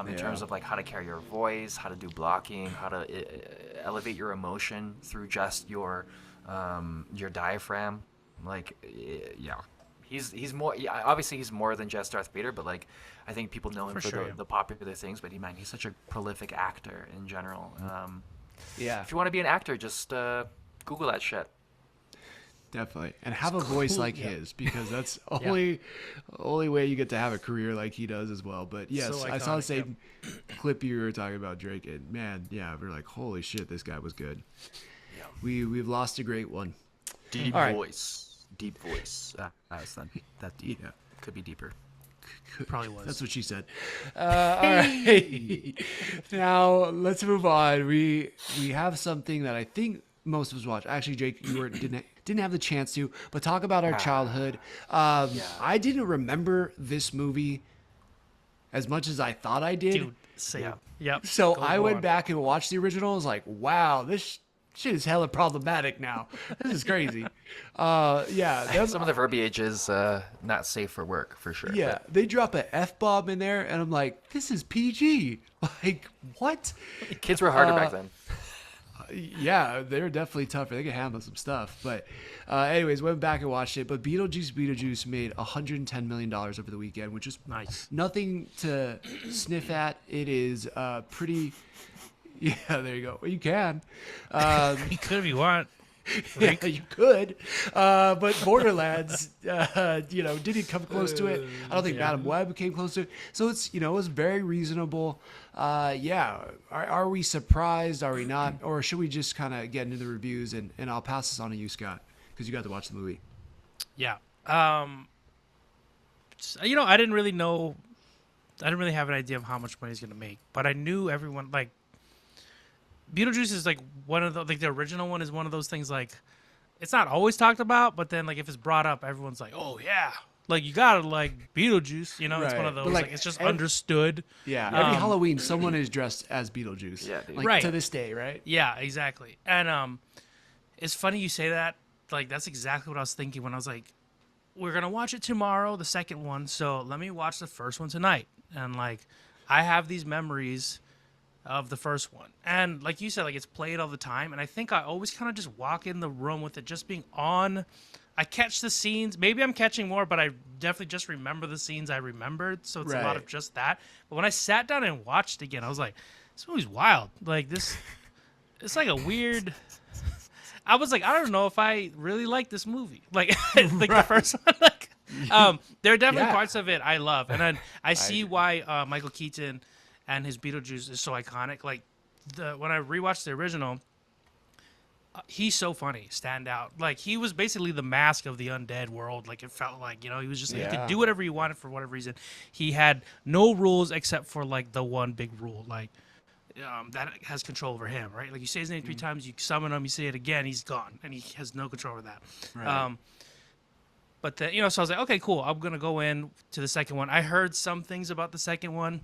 in terms of like how to carry your voice, how to do blocking, how to elevate your emotion through just your diaphragm. Like, yeah. He's more, yeah, obviously he's more than just Darth Vader, but like I think people know him For for sure, yeah. the popular things. But he's such a prolific actor in general. Yeah, If you want to be an actor, just Google that shit. definitely. And have a voice like his, because that's only way you get to have a career like he does as well. But yes, So I saw the iconic, same clip you were talking about, Drake, and man, yeah, we're like, holy shit, this guy was good. Yeah. We've lost a great one. Deep All right. voice. Deep voice. It's not that deep. Yeah. Could be deeper. Probably was. That's what she said. All right. Now let's move on. We have something that I think most of us watch. Actually, Jake, you didn't have the chance to, but talk about our childhood. I didn't remember this movie as much as I thought I did. Dude, same. Yeah. Yep. So Go I on. went back and watched the original. I was like, wow, this shit is hella problematic now. This is crazy. Yeah. Some of the verbiage is not safe for work, for sure. Yeah, they drop an F-bomb in there, and I'm like, this is PG. Like, what? But kids were harder back then. Yeah, they're definitely tougher. They can handle some stuff. But anyways, went back and watched it. But Beetlejuice made $110 million over the weekend, which is Nice. nothing to sniff at. It is pretty... Yeah, there you go. Well, you can. You could if you want. Yeah, you could. But Borderlands, didn't come close to it. I don't think Madam Web came close to it. So it's, it was very reasonable. Yeah. Are we surprised? Are we not? Or should we just kind of get into the reviews and I'll pass this on to you, Scott, because you got to watch the movie. Yeah. I didn't really know. I didn't really have an idea of how much money he's gonna make, but I knew everyone like. Beetlejuice is like one of the original one is one of those things like it's not always talked about, but then like if it's brought up, everyone's like, oh yeah, like you gotta like Beetlejuice, it's one Right. of those But, like, like, it's just every- understood. Yeah. Every Halloween, someone is dressed as Beetlejuice. Yeah, dude. Like, Right. to this day, right? Yeah, exactly. And it's funny you say that. Like that's exactly what I was thinking when I was like, we're gonna watch it tomorrow, the second one. So let me watch the first one tonight. And like, I have these memories of the first one, and like you said, like it's played all the time. And I think I always kind of just walk in the room with it just being on. I catch the scenes. Maybe I'm catching more, but I definitely just remember the scenes I remembered. So it's a lot Right. of just that. But when I sat down and watched it again, I was like, this movie's wild. Like this, it's like a weird. I was like, I don't know if I really like this movie. Like, like the first one. Like, there are definitely Yeah. parts of it I love, and then I see why Michael Keaton and his Beetlejuice is so iconic. Like, when I rewatched the original, he's so funny, stand out. Like, he was basically the mask of the undead world. Like, it felt like, he was just, he Yeah. could do whatever he wanted for whatever reason. He had no rules except for, like, the one big rule, like, that has control over him, right? Like, you say his name 3 times, you summon him, you say it again, he's gone, and he has no control over that. Right. But then, so I was like, okay, cool. I'm gonna go in to the second one. I heard some things about the second one.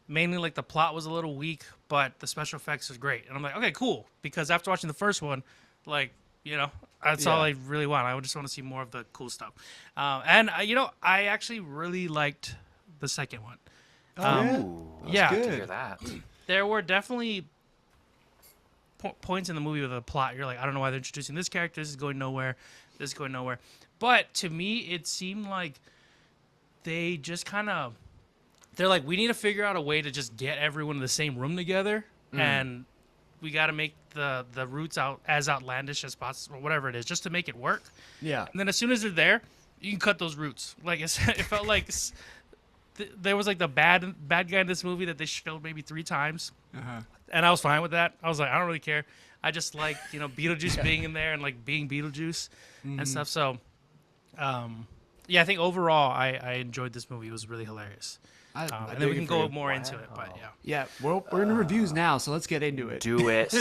Mainly like the plot was a little weak, but the special effects was great. And I'm like, okay, cool. Because after watching the first one, like, that's all I really want. I just want to see more of the cool stuff. And I actually really liked the second one. Ooh, that's yeah. good to Good. hear that. There were definitely points in the movie with the plot. You're like, I don't know why they're introducing this character. This is going nowhere. This is going nowhere. But to me, it seemed like they just kind of, they're like, we need to figure out a way to just get everyone in the same room together. And we got to make the roots out as outlandish as possible, whatever it is, just to make it work. Yeah. And then as soon as they're there, you can cut those roots. Like, it felt like there was like the bad guy in this movie that they showed maybe 3 times, Uh-huh. and I was fine with that. I was like, I don't really care. I just like Beetlejuice being in there and like being Beetlejuice and stuff. So, yeah, I think overall I enjoyed this movie. It was really hilarious. I And then we can go more into it. But yeah, we're in reviews now, so let's get into it. Do it.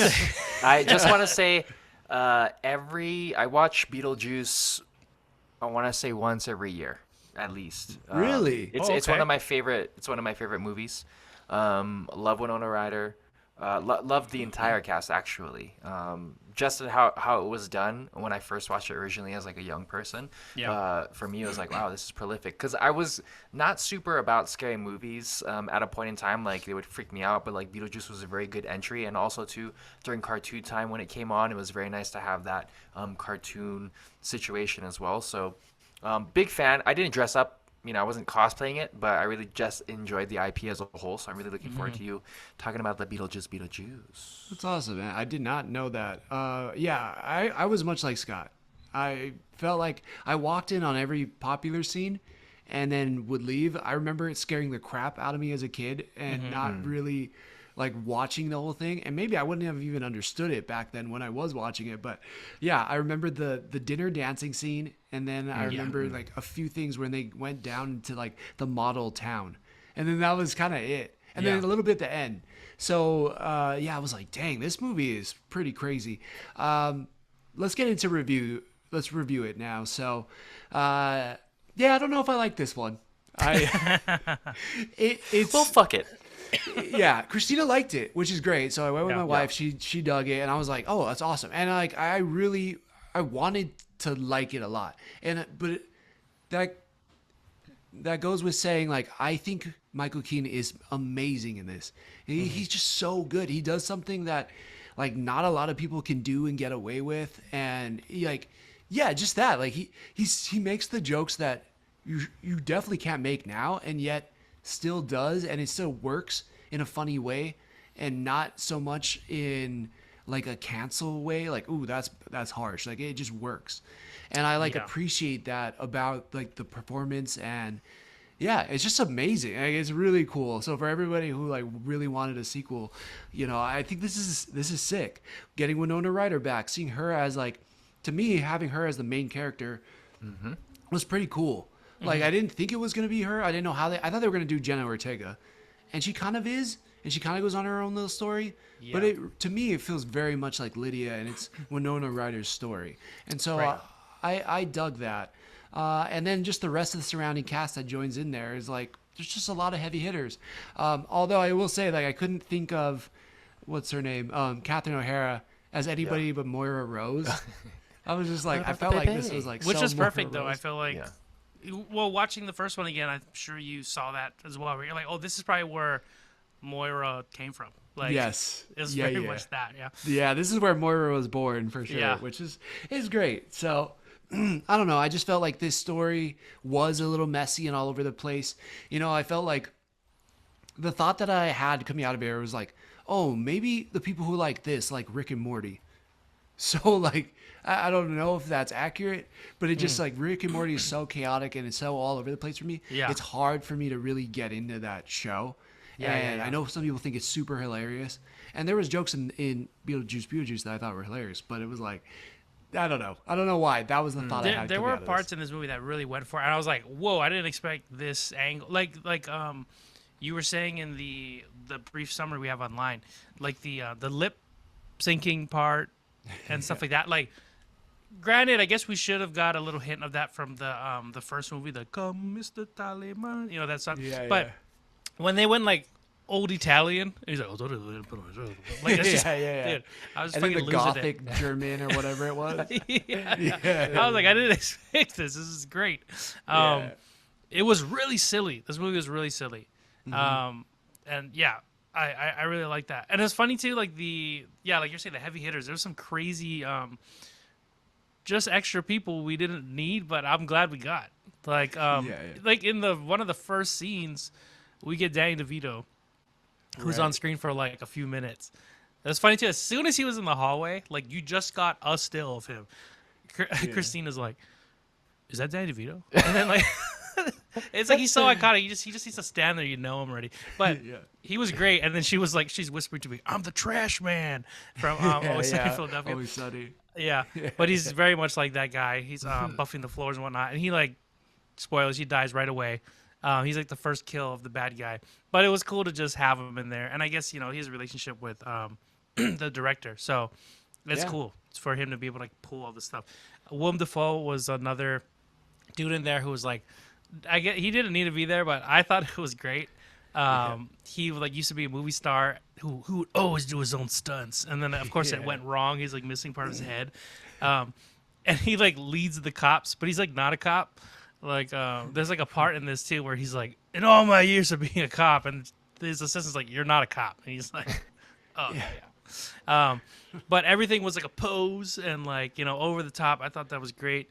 I just want to say, I watch Beetlejuice. I want to say once every year, at least. Really? It's okay. one of my favorite. It's one of my favorite movies. Love Winona Ryder. Love the entire cast actually. Just how it was done when I first watched it originally as like a young person. Yeah. For me, it was like, wow, this is prolific. Because I was not super about scary movies at a point in time. Like they would freak me out, but like Beetlejuice was a very good entry. And also too during cartoon time when it came on, it was very nice to have that cartoon situation as well. So big fan. I didn't dress up. I wasn't cosplaying it, but I really just enjoyed the IP as a whole. So I'm really looking forward to you talking about the Beetlejuice. That's awesome, man. I did not know that. Yeah, I was much like Scott. I felt like I walked in on every popular scene and then would leave. I remember it scaring the crap out of me as a kid and not really like watching the whole thing. And maybe I wouldn't have even understood it back then when I was watching it. But yeah, I remember the dinner dancing scene. And then I remember like a few things when they went down into like the model town. And then that was kind of it. And then a little bit at the end. So yeah, I was like, dang, this movie is pretty crazy. Let's get into review. Let's review it now. So yeah, I don't know if I like this one. It's Well, fuck it. yeah, Christina liked it, which is great. So I went with my wife. Yeah. She dug it, and I was like, "Oh, that's awesome!" And like, I wanted to like it a lot. But that goes with saying like, I think Michael Keaton is amazing in this. He's just so good. He does something that like not a lot of people can do and get away with, and just that. Like he makes the jokes that you definitely can't make now, and yet still does, and it still works in a funny way and not so much in like a cancel way, like, ooh, that's harsh. Like it just works. And I appreciate that about like the performance, and yeah, it's just amazing. Like, it's really cool. So for everybody who like really wanted a sequel, I think this is sick. Getting Winona Ryder back, seeing her as like, to me, having her as the main character was pretty cool. Like, I didn't think it was going to be her. I didn't know how I thought they were going to do Jenna Ortega. And she kind of is. And she kind of goes on her own little story. Yeah. But to me, it feels very much like Lydia, and it's Winona Ryder's story. And so I dug that. And then just the rest of the surrounding cast that joins in there is like, there's just a lot of heavy hitters. Although I will say, like, I couldn't think of, what's her name? Catherine O'Hara as anybody but Moira Rose. I was just like, I felt like this was like, which so is perfect Moira though. Rose. I feel like, well, watching the first one again, I'm sure you saw that as well. Where you're like, oh, this is probably where Moira came from. Like, yes, it's very much that. Yeah. Yeah, this is where Moira was born for sure, which is great. So I don't know. I just felt like this story was a little messy and all over the place. I felt like the thought that I had coming out of it was like, oh, maybe the people who like this like Rick and Morty. So like, I don't know if that's accurate, but it just like Rick and Morty is so chaotic and it's so all over the place for me. Yeah. It's hard for me to really get into that show. And I know some people think it's super hilarious. And there was jokes in Beetlejuice that I thought were hilarious, but it was like, I don't know. I don't know why. That was the thought I had. There were parts in this movie that really went for it. And I was like, whoa, I didn't expect this angle. Like you were saying in the brief summary we have online, like the lip syncing part and stuff like that. Like, granted, I guess we should have got a little hint of that from the first movie, the "Come, Mr. Tallyman," that song. But when they went like old Italian, he's like, like that's just, dude, I was and then the losing Gothic it. German or whatever it was. I was like, I didn't expect this. This is great. It was really silly. This movie was really silly. And yeah, I really like that. And it's funny too, like like you're saying, the heavy hitters. There's some crazy, just extra people we didn't need, but I'm glad we got. Like, like in one of the first scenes, we get Danny DeVito, who's on screen for like a few minutes. That's funny too. As soon as he was in the hallway, like you just got a still of him. Christina's like, "Is that Danny DeVito?" And then like, It's like he's so iconic. He just needs to stand there. You know him already. But he was great. And then she was like, she's whispering to me, "I'm the trash man" from Always Sunny in Philadelphia. Always Sunny. Yeah, but he's very much like that guy. He's buffing the floors and whatnot. And he like, spoilers, he dies right away. He's like the first kill of the bad guy. But it was cool to just have him in there. And I guess, he has a relationship with the director. So it's cool for him to be able to like pull all this stuff. Willem Dafoe was another dude in there who was like, he didn't need to be there, but I thought it was great. He like used to be a movie star who would always do his own stunts, and then of course it went wrong. He's like missing part of his head, and he like leads the cops, but he's like not a cop. Like there's like a part in this too where he's like, in all my years of being a cop, and his assistant's like, you're not a cop, and he's like, oh yeah. But everything was like a pose and like over the top. I thought that was great.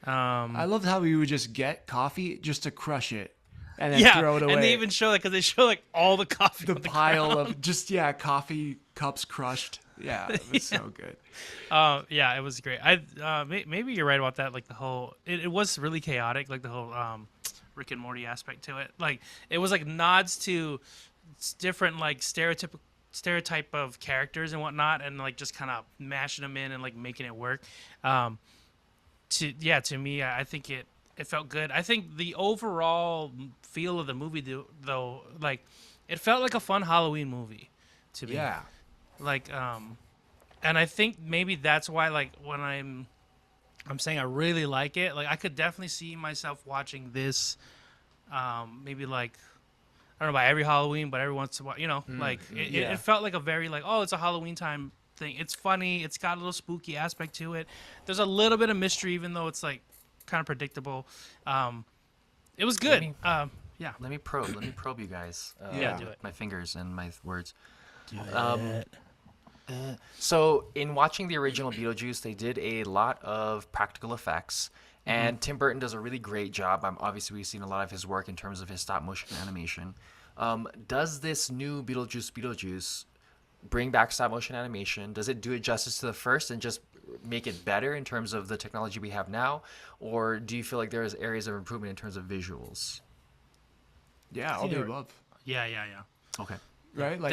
I loved how he would just get coffee just to crush it and then throw it away. And they even show because they show like all the coffee, the on the pile ground. of just coffee cups crushed. Yeah, it was so good. Yeah, it was great. Maybe you're right about that. Like the whole, it was really chaotic. Like the whole Rick and Morty aspect to it. Like it was like nods to different like stereotype of characters and whatnot, and like just kind of mashing them in and like making it work. To me, I think it felt good. I think the overall feel of the movie, though, like it felt like a fun Halloween movie to me. Yeah. Like, and I think maybe that's why, like, when I'm saying I really like it, like I could definitely see myself watching this, maybe like, I don't know about every Halloween, but every once in a while, like it felt like a very like, oh, it's a Halloween time thing. It's funny. It's got a little spooky aspect to it. There's a little bit of mystery, even though it's like kind of predictable. It was good. Let me probe you guys. Do it. My fingers and my words. Do it. So in watching the original Beetlejuice, they did a lot of practical effects, and Tim Burton does a really great job. Obviously, we've seen a lot of his work in terms of his stop motion animation. Does this new Beetlejuice bring back stop motion animation? Does it do it justice to the first and just make it better in terms of the technology we have now, or do you feel like there's areas of improvement in terms of visuals? Yeah, all the above. Yeah. Okay. Right? Like,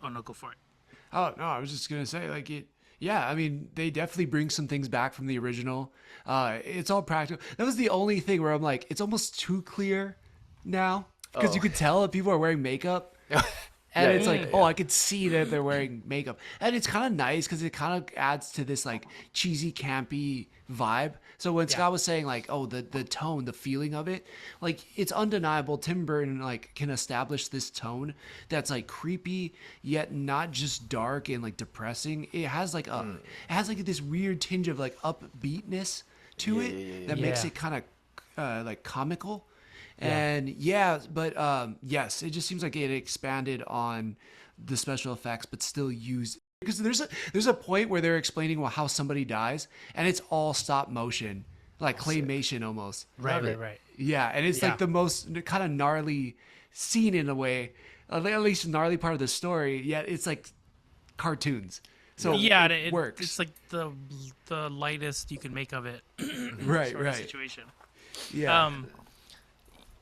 Oh, no, go for it. Oh, no, I was just going to say, like, I mean, they definitely bring some things back from the original. It's all practical. That was the only thing where I'm like, it's almost too clear now, because you could tell that people are wearing makeup. And it's like, I could see that they're wearing makeup. And it's kind of nice because it kind of adds to this, like, cheesy, campy vibe. So when Scott was saying, like, the tone, the feeling of it, like, it's undeniable. Tim Burton, like, can establish this tone that's, like, creepy, yet not just dark and, like, depressing. It has, like, this weird tinge of, like, upbeatness to it that makes it kind of, like, comical. And yes, it just seems like it expanded on the special effects, but still used, because there's a point where they're explaining how somebody dies, and it's all stop motion, like claymation almost. Right. Yeah, and it's like the most kind of gnarly scene in a way, at least gnarly part of the story. Yet it's like cartoons. So it works. It's like the lightest you can make of it. Right. Situation. Yeah.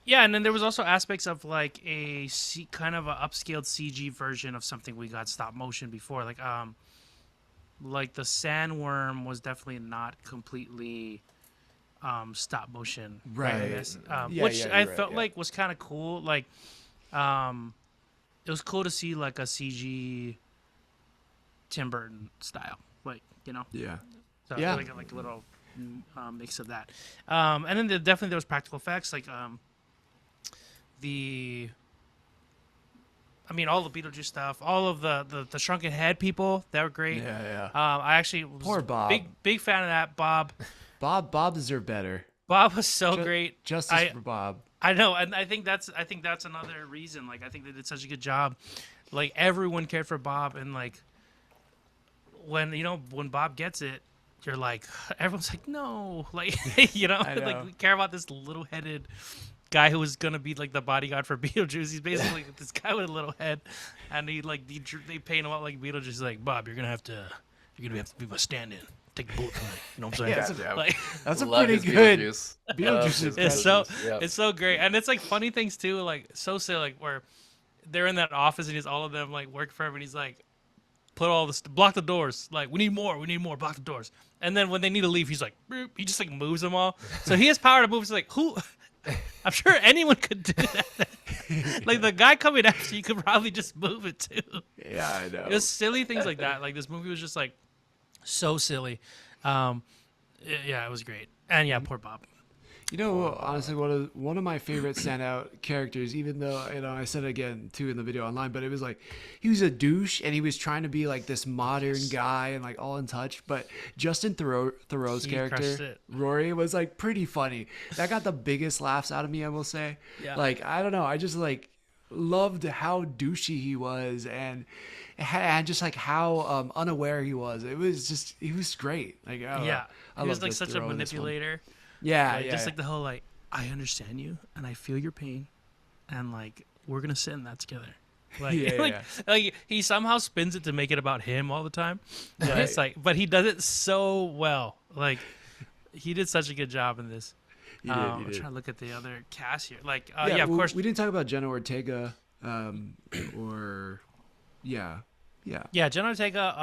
Yeah, and then there was also aspects of like kind of a upscaled CG version of something we got stop motion before. Like the sandworm was definitely not completely stop motion. Right. Which I felt like was kind of cool. Like, it was cool to see like a CG Tim Burton style. Like, Yeah. So like a little mix of that. And then definitely there was practical effects like all the Beetlejuice stuff, all of the shrunken head people, that were great. Yeah. I actually was Poor Bob. Big fan of that. Bob deserved better. Bob was so great. Justice for Bob. I know, and I think that's another reason. Like, I think they did such a good job. Like, everyone cared for Bob, and like when Bob gets it, you're like, everyone's like, no, like like we care about this little headed guy who was gonna be like the bodyguard for Beetlejuice. He's basically this guy with a little head, and they paint him up like Beetlejuice. He's like, Bob, you're gonna have to be my stand-in. take a bullet for me. You know what I'm saying? Yeah, that's Yeah. Like, That's a Love pretty his good. Beetlejuice. Beetlejuice Love is his it's so Beetlejuice. Yep. it's so great, and it's like funny things too, like so silly, like where they're in that office and he's all of them like work for him, and he's like, put all this, block the doors, like we need more, block the doors, and then when they need to leave, he's like, boop, he just like moves them all, so he has power to move. It's like who? I'm sure anyone could do that. Like the guy coming after you could probably just move it too. Yeah, I know. It was silly things like that. Like this movie was just like so silly. Yeah, it was great. And yeah, poor Bob. You know, honestly, one of my favorite standout characters, even though, you know, I said it again too in the video online, but it was like he was a douche and he was trying to be like this modern guy and like all in touch. But Justin Theroux's He crushed character, it. Rory, was like pretty funny. That got the biggest laughs out of me, I will say. Yeah. Like, I don't know, I just like loved how douchey he was and just like how unaware he was. It was great. Like, I don't know. Yeah, I he was love like this such a Theroux in this one. manipulator. Yeah, Like, yeah. just like the whole like, I understand you and I feel your pain, and like we're gonna sit in that together. Like, Yeah, like he somehow spins it to make it about him all the time. And Right. it's like, but he does it so well. Like he did such a good job in this. He did, I'm he did. trying to look at the other cast here. Like, yeah, of well, course. we didn't talk about Jenna Ortega, or yeah. Yeah, Jenna Ortega.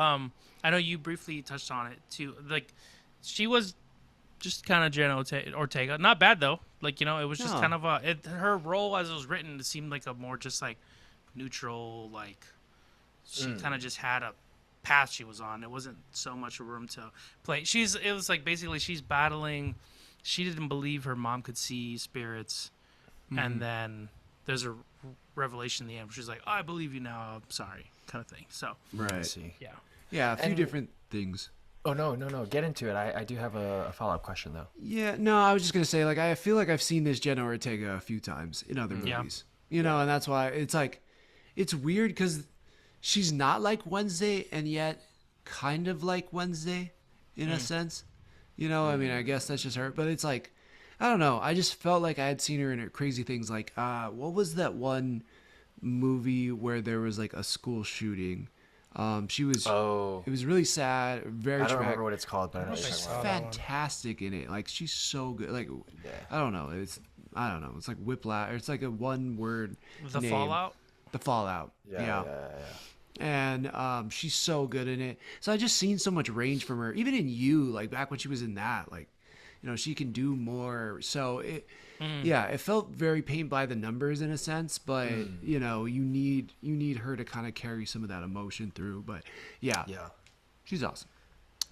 I know you briefly touched on it too. Like, she was just kind of Jenna Ortega. Not bad though. Like, you know, it was just No. kind of her role as it was written. It seemed like a more just like neutral. Like, she kind of just had a path she was on. It wasn't so much room to play. It was like basically she's battling. She didn't believe her mom could see spirits, and then there's a revelation in the end where she's like, oh, I believe you now. I'm sorry, kind of thing. So I Right. see. yeah. Yeah, a few And- different things. Oh no. Get into it. I do have a follow-up question though. Yeah, no, I was just gonna say, like, I feel like I've seen this Jenna Ortega a few times in other Yeah. movies. You know, and that's why it's like, it's weird because she's not like Wednesday and yet kind of like Wednesday in a sense. You know, I mean, I guess that's just her, but it's like, I don't know. I just felt like I had seen her in her crazy things. Like, what was that one movie where there was like a school shooting? She was. Oh, It was really sad, very I don't tragic. remember what it's called, but I know what you're She's talking about. that one. fantastic in it. Like, she's so good. Like, Yeah. I don't know. It's like whiplash. It's like a one word. The name. Fallout. The Fallout. Yeah. And she's so good in it. So I just seen so much range from her. Even in You, like back when she was in that, like, you know, she can do more. So yeah, it felt very paint by the numbers in a sense, but you know, you need her to kind of carry some of that emotion through. But yeah, Yeah. she's awesome.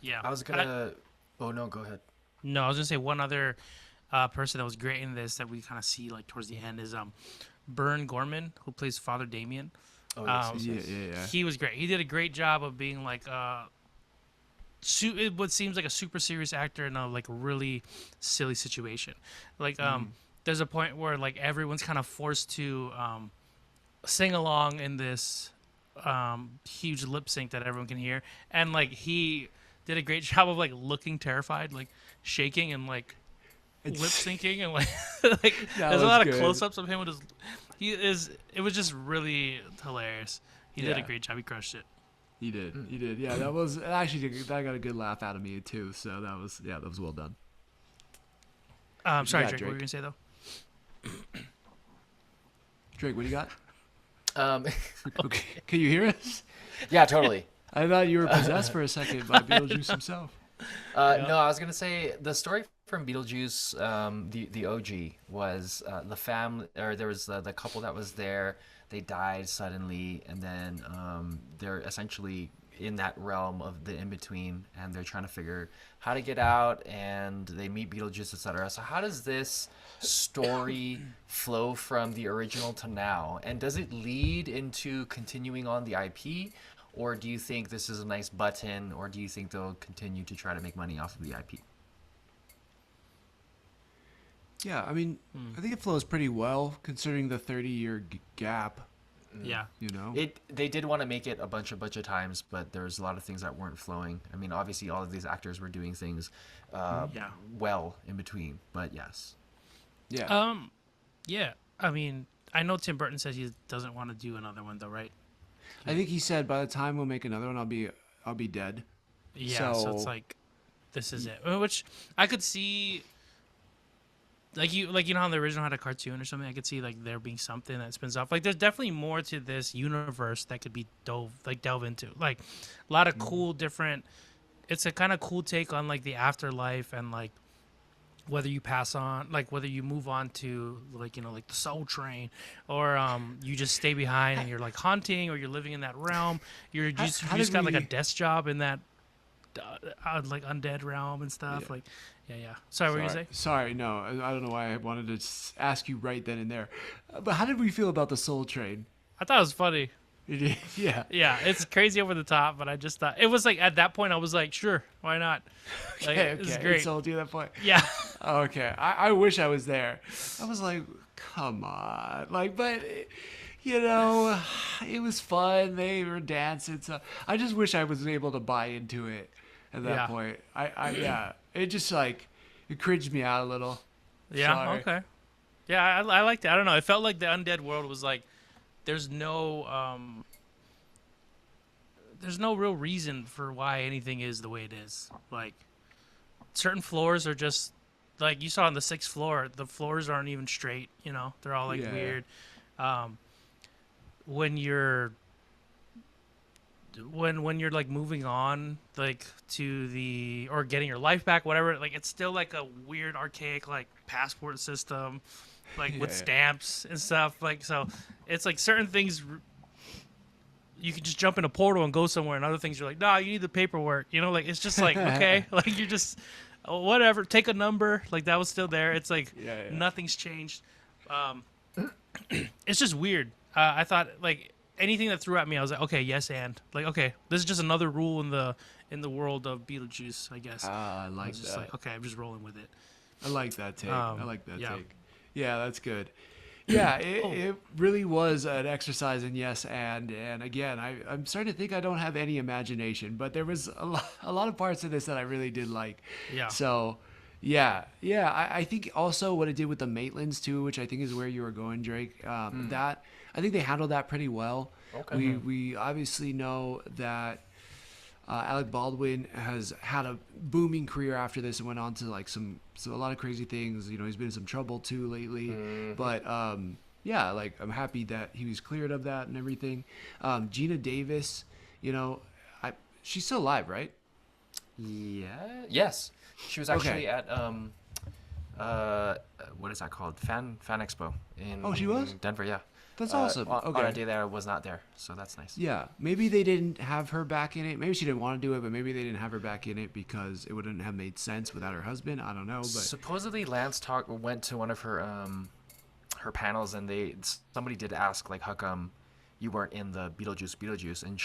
Yeah. I was gonna. Oh no, go ahead. No, I was gonna say one other person that was great in this that we kind of see like towards the end is Bern Gorman, who plays Father Damien. Oh Yeah. He was great. He did a great job of being like what seems like a super serious actor in a like really silly situation. Like there's a point where like everyone's kind of forced to sing along in this huge lip sync that everyone can hear, and like he did a great job of like looking terrified, like shaking and like lip syncing and like like That there's a was lot of good. close-ups of him with his. It was just really hilarious. He did a Yeah. great job. He crushed it. He did. Yeah, that was actually, that got a good laugh out of me too. So that was well done. Sorry, Yeah, Drake, what were Drake. you gonna say though? Drake, what do you got? Um, Okay, can you hear us? yeah, totally. I thought you were possessed for a second by Beetlejuice himself. No, I was gonna say the story from Beetlejuice, the OG was the family, or there was the couple that was there. They died suddenly, and then they're essentially in that realm of the in between, and they're trying to figure how to get out. And they meet Beetlejuice, etc. So how does this story flow from the original to now, and does it lead into continuing on the IP? Or do you think this is a nice button, or do you think they'll continue to try to make money off of the IP? Yeah, I mean, I think it flows pretty well considering the 30-year gap. Yeah. You know. They did want to make it a bunch of times, but there's a lot of things that weren't flowing. I mean, obviously, all of these actors were doing things Yeah. well in between, but yes. Yeah. Yeah. I mean, I know Tim Burton says he doesn't want to do another one though, right? I think he said by the time we'll make another one, I'll be dead. Yeah. So it's So- like, this is it. Which I could see. Like you know how the original had a cartoon or something. I could see like there being something that spins off. Like there's definitely more to this universe that could be delve into. Like a lot of cool different. It's a kind of cool take on like the afterlife and like whether you pass on, like whether you move on to like like the Soul Train, or you just stay behind and you're like hunting, or you're living in that realm. You just got like a desk job in that like undead realm and stuff. Yeah. Like. Yeah. Sorry, what were you saying? Sorry, no. I don't know why I wanted to ask you right then and there. But how did we feel about the Soul Train? I thought it was funny. Yeah. Yeah, it's crazy over the top, but I just thought it was like at that point I was like, sure, why not? Like, Okay, It's It great. sold you at that point. Yeah. Okay. I wish I was there. I was like, come on. Like, but it was fun. They were dancing. So I just wish I was able to buy into it at that point. Yeah. It just like it cringed me out a little. Yeah. Sorry. Okay. Yeah, I liked it. I don't know. It felt like the undead world was like, there's no real reason for why anything is the way it is. Like certain floors are just like you saw on the 6th floor. The floors aren't even straight. They're all like weird. When you're like moving on like to the or getting your life back, whatever, like it's still like a weird archaic like passport system, like with stamps and stuff. Like so, it's like certain things you can just jump in a portal and go somewhere, and other things you're like, nah, you need the paperwork. Like it's just like okay, like you're just whatever. Take a number, like that was still there. It's like nothing's changed. It's just weird. I thought like. Anything that threw at me, I was like, okay, yes, and like, okay, this is just another rule in the world of Beetlejuice, I guess. I like just that. like, okay, I'm just rolling with it. I like that take. I like that take. Yeah, that's good. Yeah, it really was an exercise in yes and again, I'm starting to think I don't have any imagination, but there was a lot of parts of this that I really did like. Yeah. So, yeah. I think also what it did with the Maitlands too, which I think is where you were going, Drake. That I think they handled that pretty well. Okay. We obviously know that Alec Baldwin has had a booming career after this and went on to like a lot of crazy things. He's been in some trouble too lately. But like I'm happy that he was cleared of that and everything. Gina Davis, she's still alive, right? Yeah. Yes. She was actually at what is that called? Fan Expo in she was? Denver. Yeah. That's awesome. On a day that I was not there, so that's nice. Yeah, maybe they didn't have her back in it. Maybe she didn't want to do it, but maybe they didn't have her back in it because it wouldn't have made sense without her husband. I don't know. But supposedly Lance went to one of her panels, and somebody did ask like, how come you weren't in the Beetlejuice, and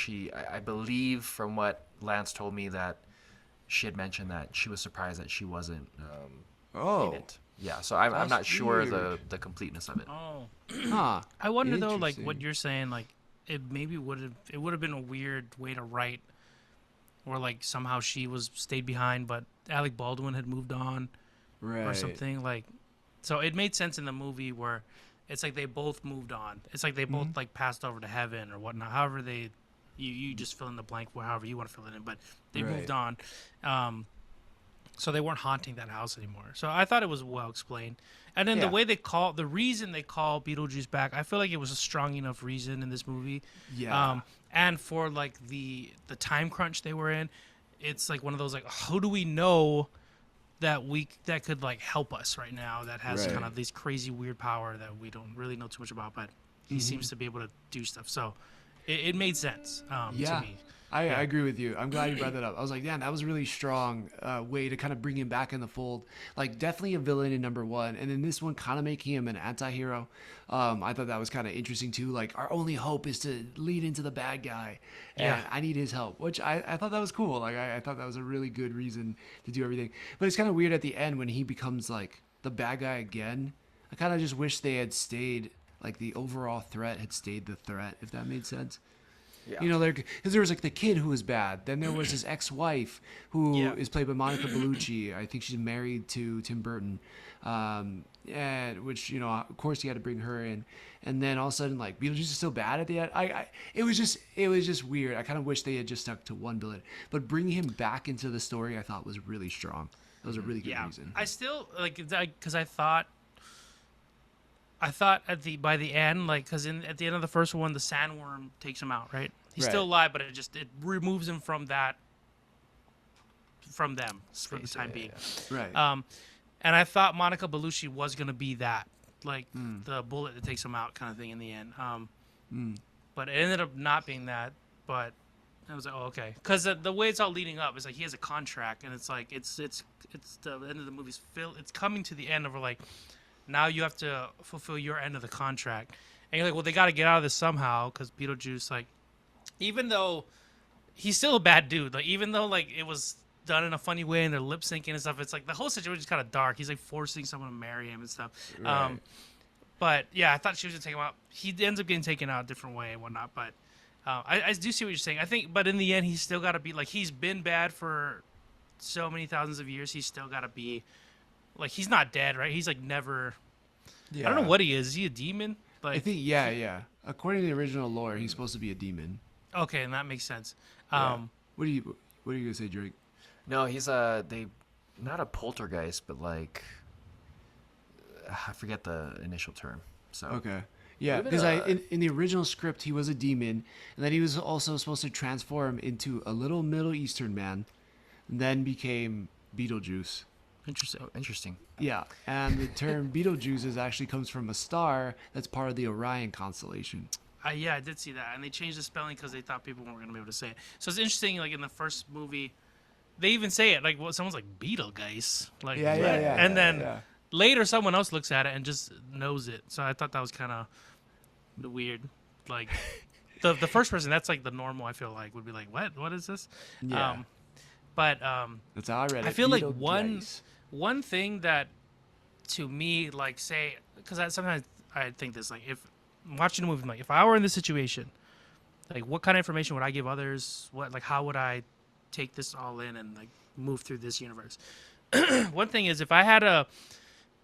I believe from what Lance told me that she had mentioned that she was surprised that she wasn't in it. Yeah, so I'm not sure the completeness of it. Oh. Huh. I wonder though, like what you're saying, like it would have been a weird way to write, or like somehow she stayed behind, but Alec Baldwin had moved on, right, or something like. So it made sense in the movie where it's like they both moved on. It's like they both like passed over to heaven or whatnot. However you just fill in the blank however you want to fill it in, but they moved on. So they weren't haunting that house anymore. So I thought it was well explained. And then the reason they call Beetlejuice back, I feel like it was a strong enough reason in this movie. Yeah. And for like the time crunch they were in, it's like one of those like, who do we know that could like help us right now that has kind of this crazy weird power that we don't really know too much about, but he seems to be able to do stuff. So it made sense to me. I agree with you. I'm glad you brought that up. I was like, that was a really strong way to kind of bring him back in the fold. Like, definitely a villain in number one. And then this one kind of making him an anti-hero. I thought that was kind of interesting, too. Like, our only hope is to lead into the bad guy. And I need his help, which I thought that was cool. Like, I thought that was a really good reason to do everything. But it's kind of weird at the end when he becomes, like, the bad guy again. I kind of just wish they had stayed, like, the overall threat had stayed the threat, if that made sense. You know, because there was like the kid who was bad. Then there was his ex-wife who is played by Monica Bellucci. I think she's married to Tim Burton. And which, you know, of course you had to bring her in. And then all of a sudden, like, Beetlejuice is still bad at the end. It was just weird. I kind of wish they had just stuck to one villain. But bringing him back into the story, I thought was really strong. That was a really good reason. I still like because I thought by the end, like, because at the end of the first one, the sandworm takes him out, right? He's still alive, but it removes him from them for the time being. Right. And I thought Monica Bellucci was gonna be that, like the bullet that takes him out, kind of thing in the end. But it ended up not being that. But I was like, oh, okay, because the way it's all leading up is like he has a contract, and it's like it's the end of the movie's it's coming to the end of like, now you have to fulfill your end of the contract, and you're like, well, they got to get out of this somehow, because Beetlejuice, like, even though he's still a bad dude, like, even though like it was done in a funny way and they're lip syncing and stuff, it's like the whole situation is kind of dark. He's like forcing someone to marry him and stuff. Right. But yeah, I thought she was gonna take him out. He ends up getting taken out a different way and whatnot. But I do see what you're saying. I think, but in the end, he's still got to be like, he's been bad for so many thousands of years. He's still got to be like, he's not dead, right? He's like never. Yeah. I don't know what he is. Is he a demon? Like, I think yeah. According to the original lore, he's supposed to be a demon. Okay, and that makes sense. What are you gonna say, Drake? No, he's not a poltergeist, but like I forget the initial term. So okay, yeah, because in the original script he was a demon, and then he was also supposed to transform into a little Middle Eastern man, and then became Beetlejuice. Interesting. Yeah, and the term Beetlejuice actually comes from a star that's part of the Orion constellation. Yeah, I did see that, and they changed the spelling because they thought people weren't going to be able to say it. So it's interesting. Like in the first movie, they even say it. Like, well, someone's like Beetlejuice. Like, yeah. And then later, someone else looks at it and just knows it. So I thought that was kind of weird. Like the first person, that's like the normal. I feel like would be like, what is this? Yeah. But that's how I read it. I feel like one thing that to me, like, say, because sometimes I think this, like, if I'm watching a movie, I'm like, if I were in this situation, like, what kind of information would I give others? How would I take this all in and like move through this universe? One thing is, if I had a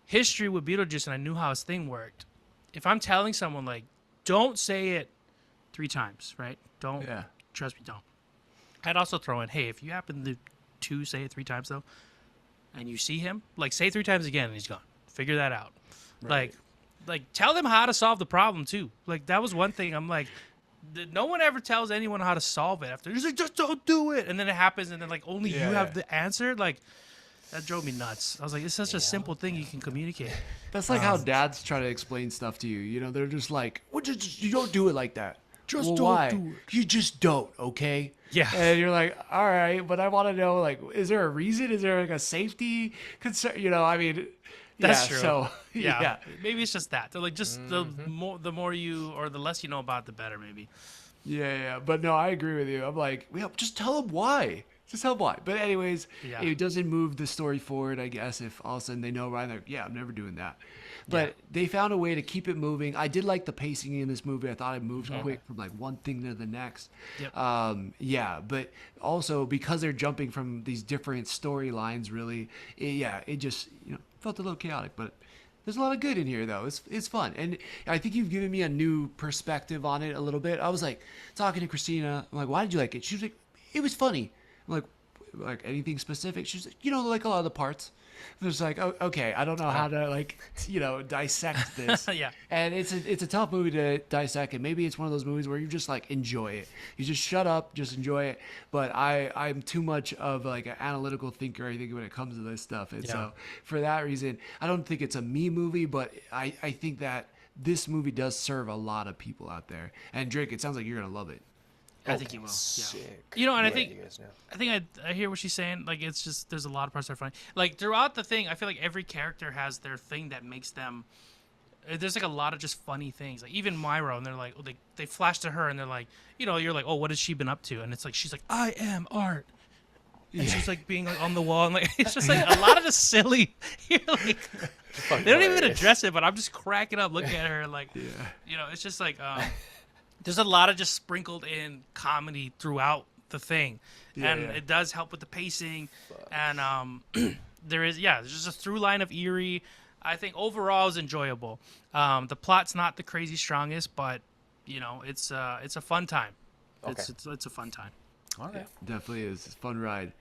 history with Beetlejuice and I knew how his thing worked, if I'm telling someone like, don't say it 3 times, right? Trust me, don't. I'd also throw in, hey, if you happen to say it 3 times though, and you see him, like, say 3 times again and he's gone. Figure that out. Right. Like tell them how to solve the problem too. Like, that was one thing. I'm like, no one ever tells anyone how to solve it after. He's like, just don't do it. And then it happens, and then like only you have the answer. Like, that drove me nuts. I was like, it's such a simple thing you can communicate. That's like how dads try to explain stuff to you. You know, they're just like, well, you don't do it like that. Just don't do it. You just don't, okay? Yeah. And you're like, all right, but I want to know, like, is there a reason? Is there like a safety concern? You know, I mean, that's true. So yeah, maybe it's just that. They're like, just the more you, or the less you know about, the better, maybe. Yeah. But no, I agree with you. I'm like, just tell them why. Just tell them why. But anyways, it doesn't move the story forward, I guess, if all of a sudden they know right, like, I'm never doing that. But they found a way to keep it moving. I did like the pacing in this movie. I thought it moved quick from like one thing to the next. Yep. But also because they're jumping from these different storylines, really, it just felt a little chaotic. But there's a lot of good in here, though. It's fun, and I think you've given me a new perspective on it a little bit. I was like talking to Christina. I'm like, why did you like it? She was like, it was funny. I'm like anything specific? She's like, like a lot of the parts. It was like, oh, okay, I don't know how to dissect this. Yeah. And it's a tough movie to dissect, and maybe it's one of those movies where you just like enjoy it. You just shut up, just enjoy it. But I'm too much of like an analytical thinker, I think, when it comes to this stuff. And so for that reason, I don't think it's a me movie, but I think that this movie does serve a lot of people out there. And Drake, it sounds like you're gonna love it. I think you will. Sick. And I think I hear what she's saying. Like, it's just, there's a lot of parts that are funny. Like, throughout the thing, I feel like every character has their thing that makes them. There's like a lot of just funny things. Like, even Myro, and they're like, they flash to her, and they're like, you're like, oh, what has she been up to? And it's like, she's like, I am art. And she's like being like on the wall, and like it's just like a lot of just silly. You're like, they don't even address it, but I'm just cracking up looking at her, like, it's just like. there's a lot of just sprinkled in comedy throughout the thing, and yeah. it does help with the pacing. And there's just a through line of eerie. I think overall is enjoyable. The plot's not the crazy strongest, but it's a fun time. Okay. It's a fun time. All right. Definitely is. It's a fun ride.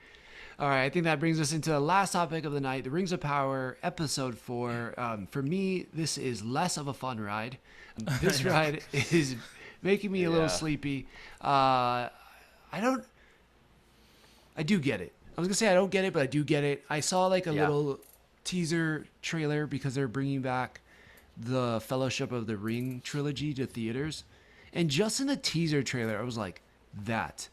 All right, I think that brings us into the last topic of the night, the Rings of Power, episode 4. For me, this is less of a fun ride. This ride is making me a little sleepy. I do get it. I was going to say I don't get it, but I do get it. I saw like a little teaser trailer because they're bringing back the Fellowship of the Ring trilogy to theaters. And just in the teaser trailer, I was like, that's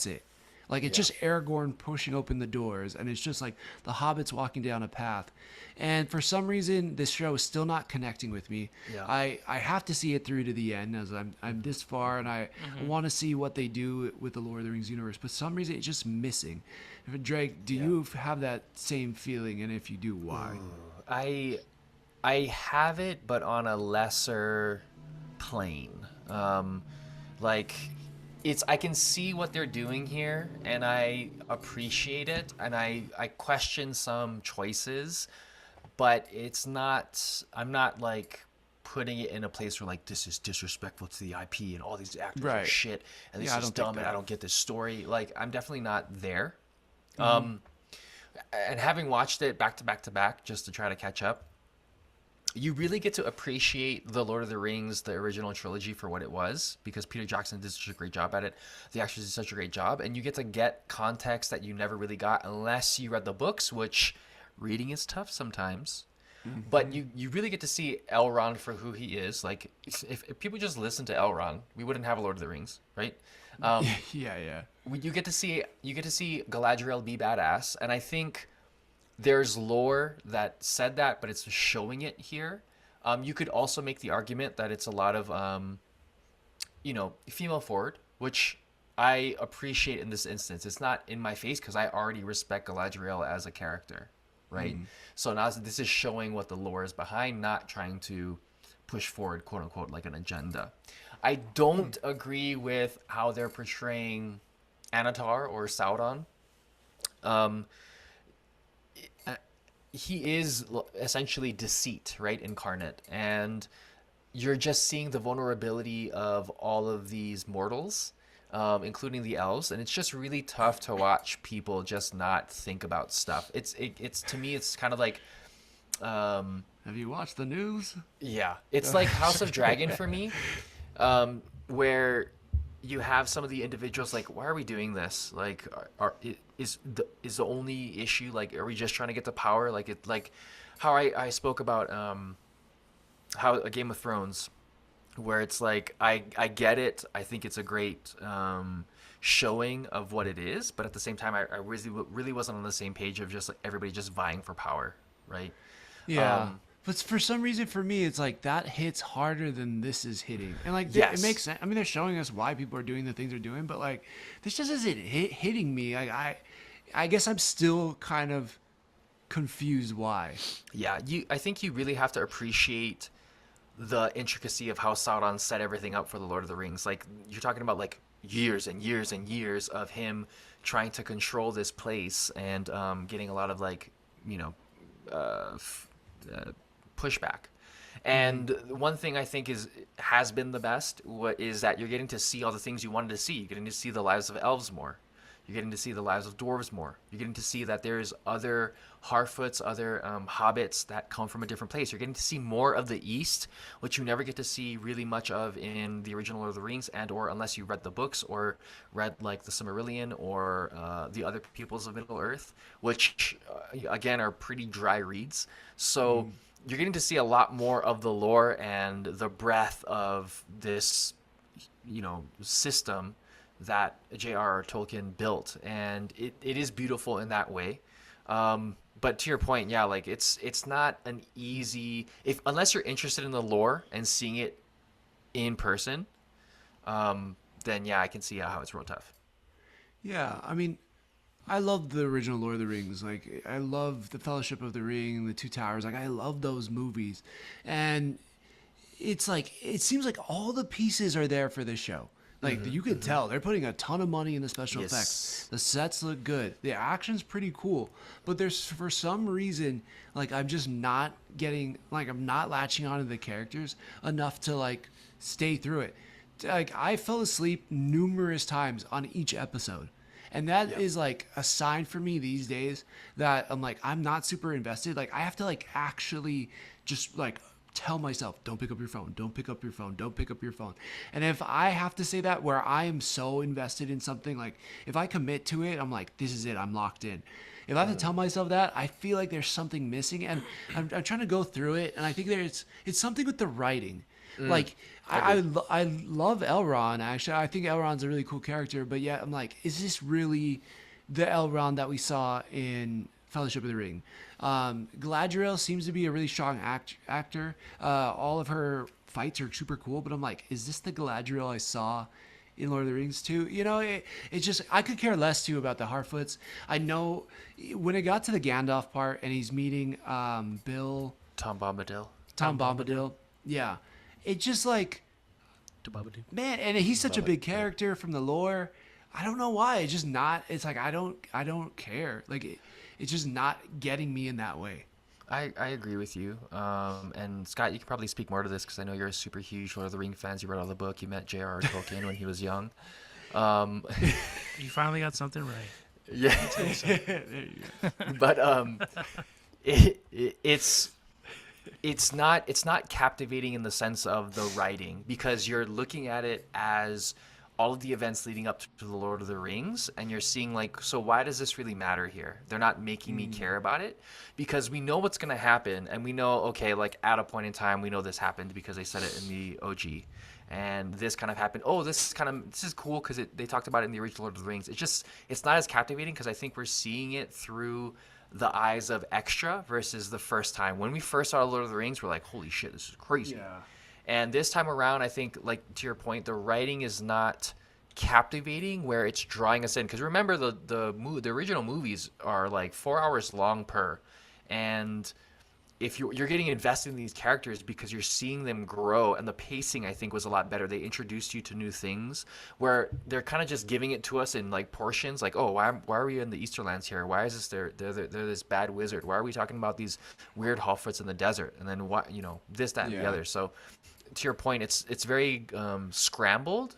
it. Like, it's just Aragorn pushing open the doors, and it's just like the hobbits walking down a path. And for some reason, this show is still not connecting with me. Yeah. I have to see it through to the end, as I'm this far, and I want to see what they do with the Lord of the Rings universe. But for some reason, it's just missing. Drake, do you have that same feeling? And if you do, why? I have it, but on a lesser plane. I can see what they're doing here, and I appreciate it, and I question some choices, but I'm not like putting it in a place where like this is disrespectful to the IP and all these actors are shit and this is dumb and I don't get this story. Like, I'm definitely not there. And having watched it back to back to back just to try to catch up, you really get to appreciate the Lord of the Rings, the original trilogy, for what it was, because Peter Jackson did such a great job at it. The actors did such a great job, and you get to get context that you never really got unless you read the books, which reading is tough sometimes. But you really get to see Elrond for who he is. Like, if people just listened to Elrond, we wouldn't have a Lord of the Rings, right? You get to see Galadriel be badass, and I think there's lore that said that, but it's showing it here. You could also make the argument that it's a lot of, female forward, which I appreciate in this instance. It's not in my face because I already respect Galadriel as a character, right? So now this is showing what the lore is behind, not trying to push forward, quote unquote, like an agenda. I don't agree with how they're portraying Anatar or Sauron. He is essentially deceit, right, incarnate, and you're just seeing the vulnerability of all of these mortals, including the elves, and it's just really tough to watch people just not think about stuff. It's to me, it's kind of like, have you watched the news? Yeah, it's like House of Dragon for me, where you have some of the individuals like, why are we doing this? Like, is the only issue, like, are we just trying to get to power? Like how I spoke about how a Game of Thrones, where it's like I get it. I think it's a great showing of what it is, but at the same time, I really wasn't on the same page of just like everybody just vying for power, right? Yeah. But for some reason, for me, it's like that hits harder than this is hitting. And like, it makes sense. I mean, they're showing us why people are doing the things they're doing, but like, this just isn't hitting me. Like, I guess I'm still kind of confused why. Yeah, I think you really have to appreciate the intricacy of how Sauron set everything up for the Lord of the Rings. Like, you're talking about like years and years and years of him trying to control this place and getting a lot of like, pushback. And one thing I think has been the best is that you're getting to see all the things you wanted to see. You're getting to see the lives of elves more. You're getting to see the lives of dwarves more. You're getting to see that there's other Harfoots, other hobbits that come from a different place. You're getting to see more of the East, which you never get to see really much of in the original Lord of the Rings, and or unless you read the books or read like the Silmarillion or the other peoples of Middle Earth, which again are pretty dry reads. So you're getting to see a lot more of the lore and the breadth of this, system that J.R.R. Tolkien built, and it is beautiful in that way. But to your point, yeah, like it's not an easy, unless you're interested in the lore and seeing it in person, then yeah, I can see how it's real tough. Yeah, I mean, I love the original Lord of the Rings. Like, I love the Fellowship of the Ring, the Two Towers. Like, I love those movies, and it's like it seems like all the pieces are there for this show. Like you can tell they're putting a ton of money in the special effects. The sets look good. The action's pretty cool. But there's for some reason like I'm just not getting like I'm not latching onto the characters enough to like stay through it. Like I fell asleep numerous times on each episode. And that is like a sign for me these days that I'm like I'm not super invested. Like I have to like actually just like tell myself, don't pick up your phone, don't pick up your phone, don't pick up your phone. And if I have to say that where I am so invested in something, like if I commit to it, I'm like, this is it, I'm locked in. If I have to tell myself that, I feel like there's something missing. And I'm trying to go through it. And I think it's something with the writing. Like I love Elrond, actually. I think Elrond's a really cool character, but yet I'm like, is this really the Elrond that we saw in Fellowship of the Ring? Galadriel seems to be a really strong actor. All of her fights are super cool, but I'm like, is this the Galadriel I saw in Lord of the Rings too? You know, it's just, I could care less too about the Harfoots. I know when it got to the Gandalf part and he's meeting Tom Bombadil. Yeah. It just like, man, and he's such a big character from the lore. I don't know why. It's just not, it's like, I don't care. Like, it's just not getting me in that way. I agree with you. And Scott, you can probably speak more to this because I know you're a super huge Lord of the Rings fan. You read all the book. You met J.R.R. Tolkien when he was young. You finally got something right. Yeah. There you go. But it's not captivating in the sense of the writing because you're looking at it as all of the events leading up to the Lord of the Rings, and you're seeing like, so why does this really matter here? They're not making me care about it because we know what's going to happen, and we know, okay, like at a point in time, we know this happened because they said it in the OG, and this kind of happened. Oh, this is cool because they talked about it in the original Lord of the Rings. It's not as captivating because I think we're seeing it through the eyes of extra versus the first time. When we first saw Lord of the Rings, we're like, holy shit, this is crazy. Yeah. And this time around, I think, like to your point, the writing is not captivating where it's drawing us in. Because remember, the original movies are like 4 hours long per. And if you're getting invested in these characters because you're seeing them grow, and the pacing I think was a lot better. They introduced you to new things where they're kind of just giving it to us in like portions, like, oh, why are we in the Easterlands here? Why is this they're this bad wizard? Why are we talking about these weird Harfoots in the desert? And then what, this, that, and the other. So to your point, it's very scrambled.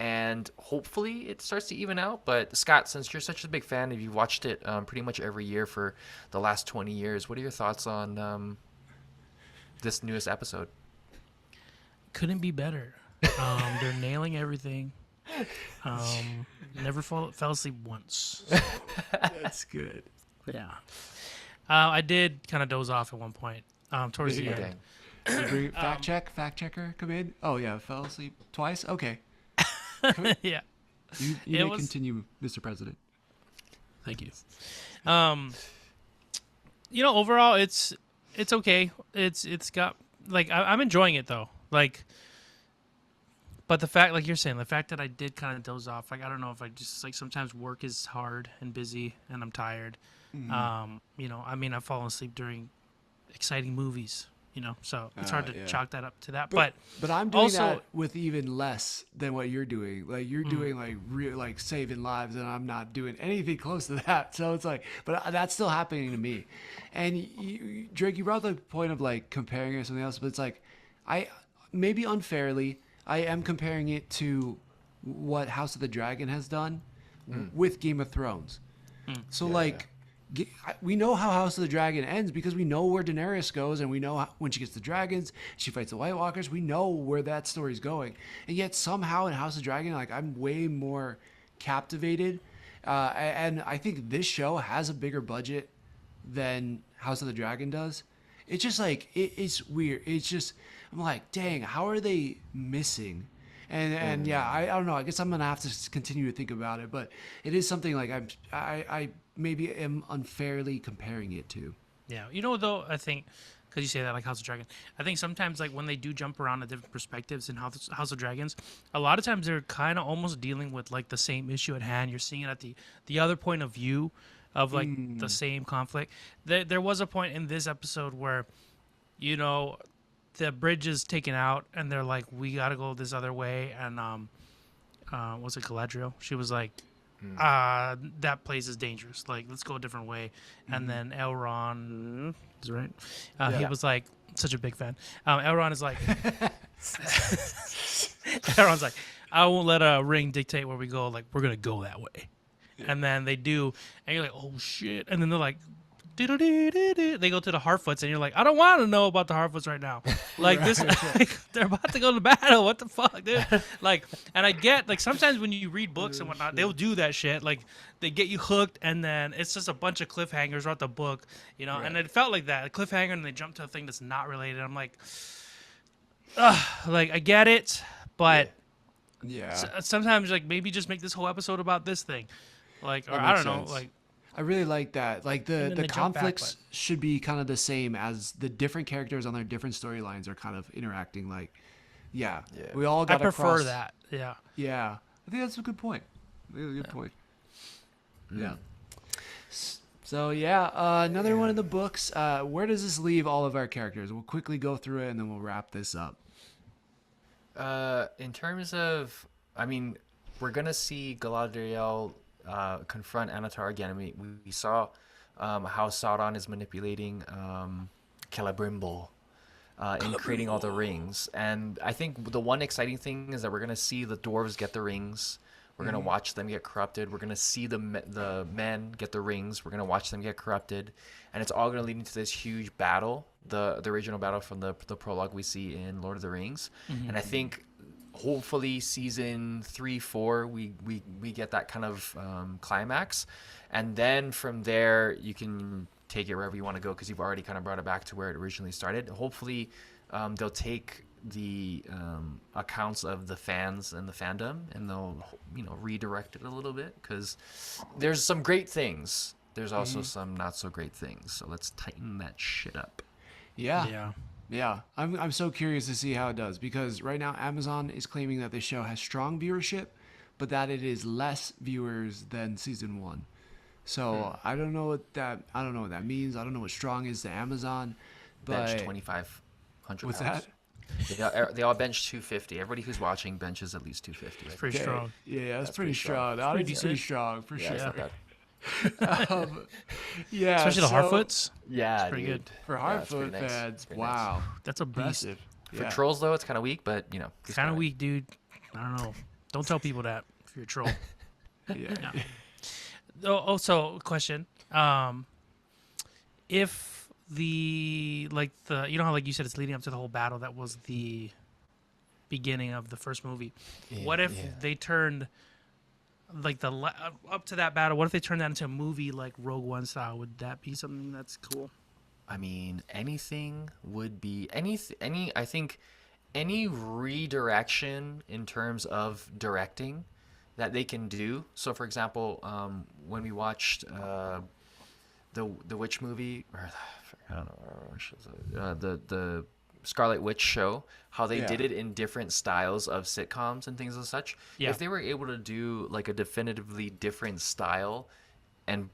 And hopefully it starts to even out. But Scott, since you're such a big fan and you've watched it pretty much every year for the last 20 years, what are your thoughts on this newest episode? Couldn't be better. They're nailing everything. Never fell asleep once. That's good. Yeah. I did kind of doze off at one point towards the end. Fact checker, come in. Oh yeah, fell asleep twice. Okay. Yeah. You may continue, Mr. President. Thank you. Overall, it's okay. It's got like I'm enjoying it though. Like, but the fact, like you're saying, the fact that I did kind of doze off, like I don't know if I just like sometimes work is hard and busy and I'm tired. Mm-hmm. I've fallen asleep during exciting movies. So it's hard to chalk that up to that. But I'm doing that with even less than what you're doing. Like you're doing like real like saving lives, and I'm not doing anything close to that. So it's like, but that's still happening to me. And Drake, you brought the point of like comparing it to something else, but it's like, I maybe unfairly, I am comparing it to what House of the Dragon has done with Game of Thrones. So we know how House of the Dragon ends because we know where Daenerys goes, and we know when she gets the dragons, she fights the White Walkers. We know where that story's going, and yet somehow in House of the Dragon, like I'm way more captivated, and I think this show has a bigger budget than House of the Dragon does. It's just like it's weird. It's just I'm like, dang, how are they missing? And yeah, I don't know. I guess I'm gonna have to continue to think about it, but it is something like I maybe am unfairly comparing it to. Yeah, though I think because you say that like House of Dragon, I think sometimes like when they do jump around to different perspectives in House of Dragons, a lot of times they're kind of almost dealing with like the same issue at hand. You're seeing it at the other point of view of like the same conflict. There was a point in this episode where, the bridge is taken out, and they're like, we gotta go this other way, and was it Galadriel? She was like, that place is dangerous. Like, let's go a different way. And then Elrond is right. He was like, such a big fan. Elrond is like, Elrond's like, I won't let a ring dictate where we go. Like, we're gonna go that way. And then they do, and you're like, oh shit. And then they're like, they go to the Harfoots, and you're like, I don't want to know about the Harfoots right now. Like this, like, they're about to go to battle. What the fuck, dude? Like, and I get, like, sometimes when you read books and whatnot, they'll do that shit. Like, they get you hooked, and then it's just a bunch of cliffhangers throughout the book, you know. And it felt like that, a cliffhanger, and they jump to a thing that's not related. I'm like, like, I get it, but sometimes, like, maybe just make this whole episode about this thing, like, or I don't know, like. I really like that. Like the conflicts back, should be kind of the same as the different characters on their different storylines are kind of interacting. Like, we all got. I prefer that. Yeah. Yeah, I think that's a good point. Really good point. Yeah. So another one of the books. Where does this leave all of our characters? We'll quickly go through it and then we'll wrap this up. In terms of, I mean, we're gonna see Galadriel confront Anatar again. We saw how Sauron is manipulating Celebrimbor in creating all the rings. And I think the one exciting thing is that we're going to see the dwarves get the rings. We're going to watch them get corrupted. We're going to see the men get the rings. We're going to watch them get corrupted. And it's all going to lead into this huge battle, the original battle from the prologue we see in Lord of the Rings. And I think hopefully season 3-4 we get that kind of climax, and then from there you can take it wherever you want to go, because you've already kind of brought it back to where it originally started. Hopefully they'll take the accounts of the fans and the fandom, and they'll redirect it a little bit, because there's some great things, there's also some not so great things, so let's tighten that shit up. Yeah, I'm so curious to see how it does, because right now Amazon is claiming that the show has strong viewership, but that it is less viewers than season 1. So I don't know what that means. I don't know what strong is to Amazon. But bench 2,500. What's pounds. that? They all bench 250. Everybody who's watching benches at least 250. It's pretty strong. Yeah, that's pretty strong. That is pretty strong for sure. Yeah, especially the Harfoots. Yeah, it's pretty good for Harfoot fans. Wow, that's a beast. Impressive. For trolls though, it's kind of weak, but it's kind of weak, dude. I don't know. Don't tell people that if you're a troll. Also, question: if the how like you said it's leading up to the whole battle that was the beginning of the first movie. What if they turned like up to that battle? What if they turned that into a movie like Rogue One style? Would that be something that's cool? I mean, anything would be I think any redirection in terms of directing that they can do. So, for example, when we watched the Witch movie, or I don't know, the Scarlet Witch show, how they did it in different styles of sitcoms and things and such. If they were able to do like a definitively different style and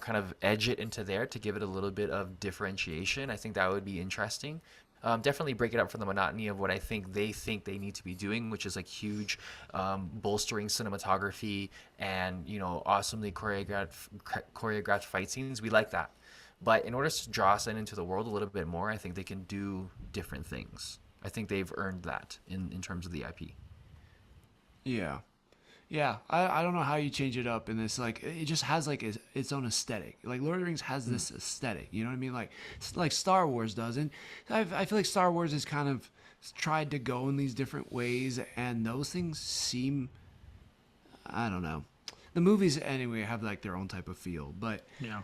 kind of edge it into there to give it a little bit of differentiation, I think that would be interesting. Definitely break it up from the monotony of what I think they need to be doing, which is like huge bolstering cinematography and awesomely choreographed fight scenes. We like that. But in order to draw us into the world a little bit more, I think they can do different things. I think they've earned that in terms of the IP. Yeah. I don't know how you change it up in this. Like, it just has like its own aesthetic. Like Lord of the Rings has this aesthetic. You know what I mean? Like Star Wars does, and I feel like Star Wars has kind of tried to go in these different ways, and those things seem, I don't know. The movies anyway have like their own type of feel, but yeah,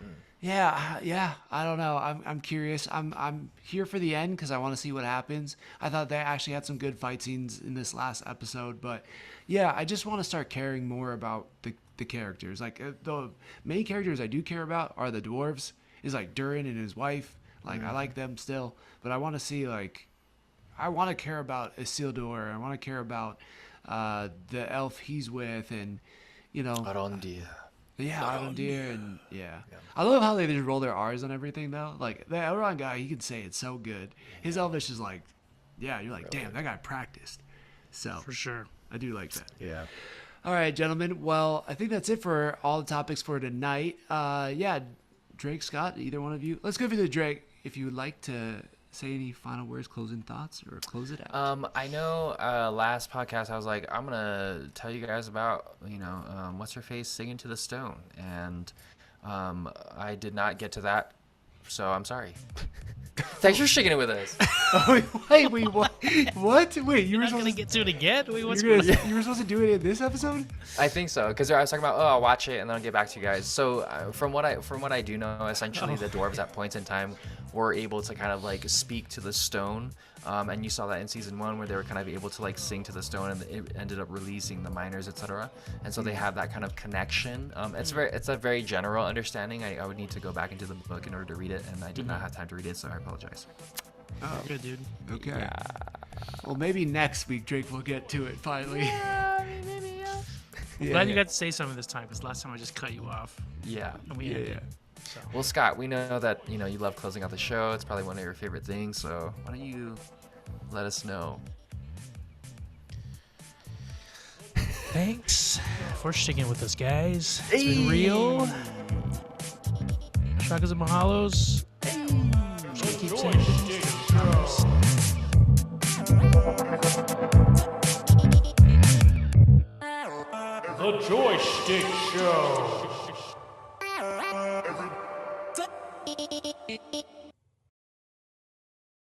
I don't know. I'm curious. I'm here for the end because I want to see what happens. I thought they actually had some good fight scenes in this last episode, but yeah, I just want to start caring more about the characters. Like the main characters I do care about are the dwarves. Is like Durin and his wife. Like I like them still, but I want to see I want to care about Isildur. I want to care about the elf he's with, and Arondir. Yeah, Arondir, and I love how they just roll their R's on everything though. Like the Elrond guy, he can say it so good. His Elvish is like yeah, you're like, damn, that guy practiced. So For sure. I do like that. Yeah. All right, gentlemen. Well, I think that's it for all the topics for tonight. Yeah, Drake, Scott, either one of you. Let's go to Drake. If you would like to say any final words, closing thoughts, or close it out. I know last podcast I was like, I'm gonna tell you guys about what's her face singing to the stone, and I did not get to that, so I'm sorry. Thanks for sticking it with us. Wait, what? What? Wait, you were Not supposed gonna to get to it again. Wait, what's you going on? were supposed to do it in this episode? I think so, because I was talking about, I'll watch it and then I'll get back to you guys. So from what I do know, essentially the dwarves at points in time were able to kind of like speak to the stone, and you saw that in season 1 where they were kind of able to like sing to the stone, and it ended up releasing the miners, etc. And so they have that kind of connection. It's a very general understanding. I would need to go back into the book in order to read it, and I did not have time to read it, so I apologize. Oh, Good, dude. okay. Well, maybe next week Drake will get to it finally. Yeah, maybe, yeah. Yeah, Glad you got to say something this time, because last time I just cut you off. Yeah. And we Yeah, ended. yeah. So. Well, Scott, we know that you love closing out the show. It's probably one of your favorite things. So why don't you let us know? Thanks for sticking with us, guys. It's been real. Shakas and mahalos. Just keep saying it. The Joystick Show.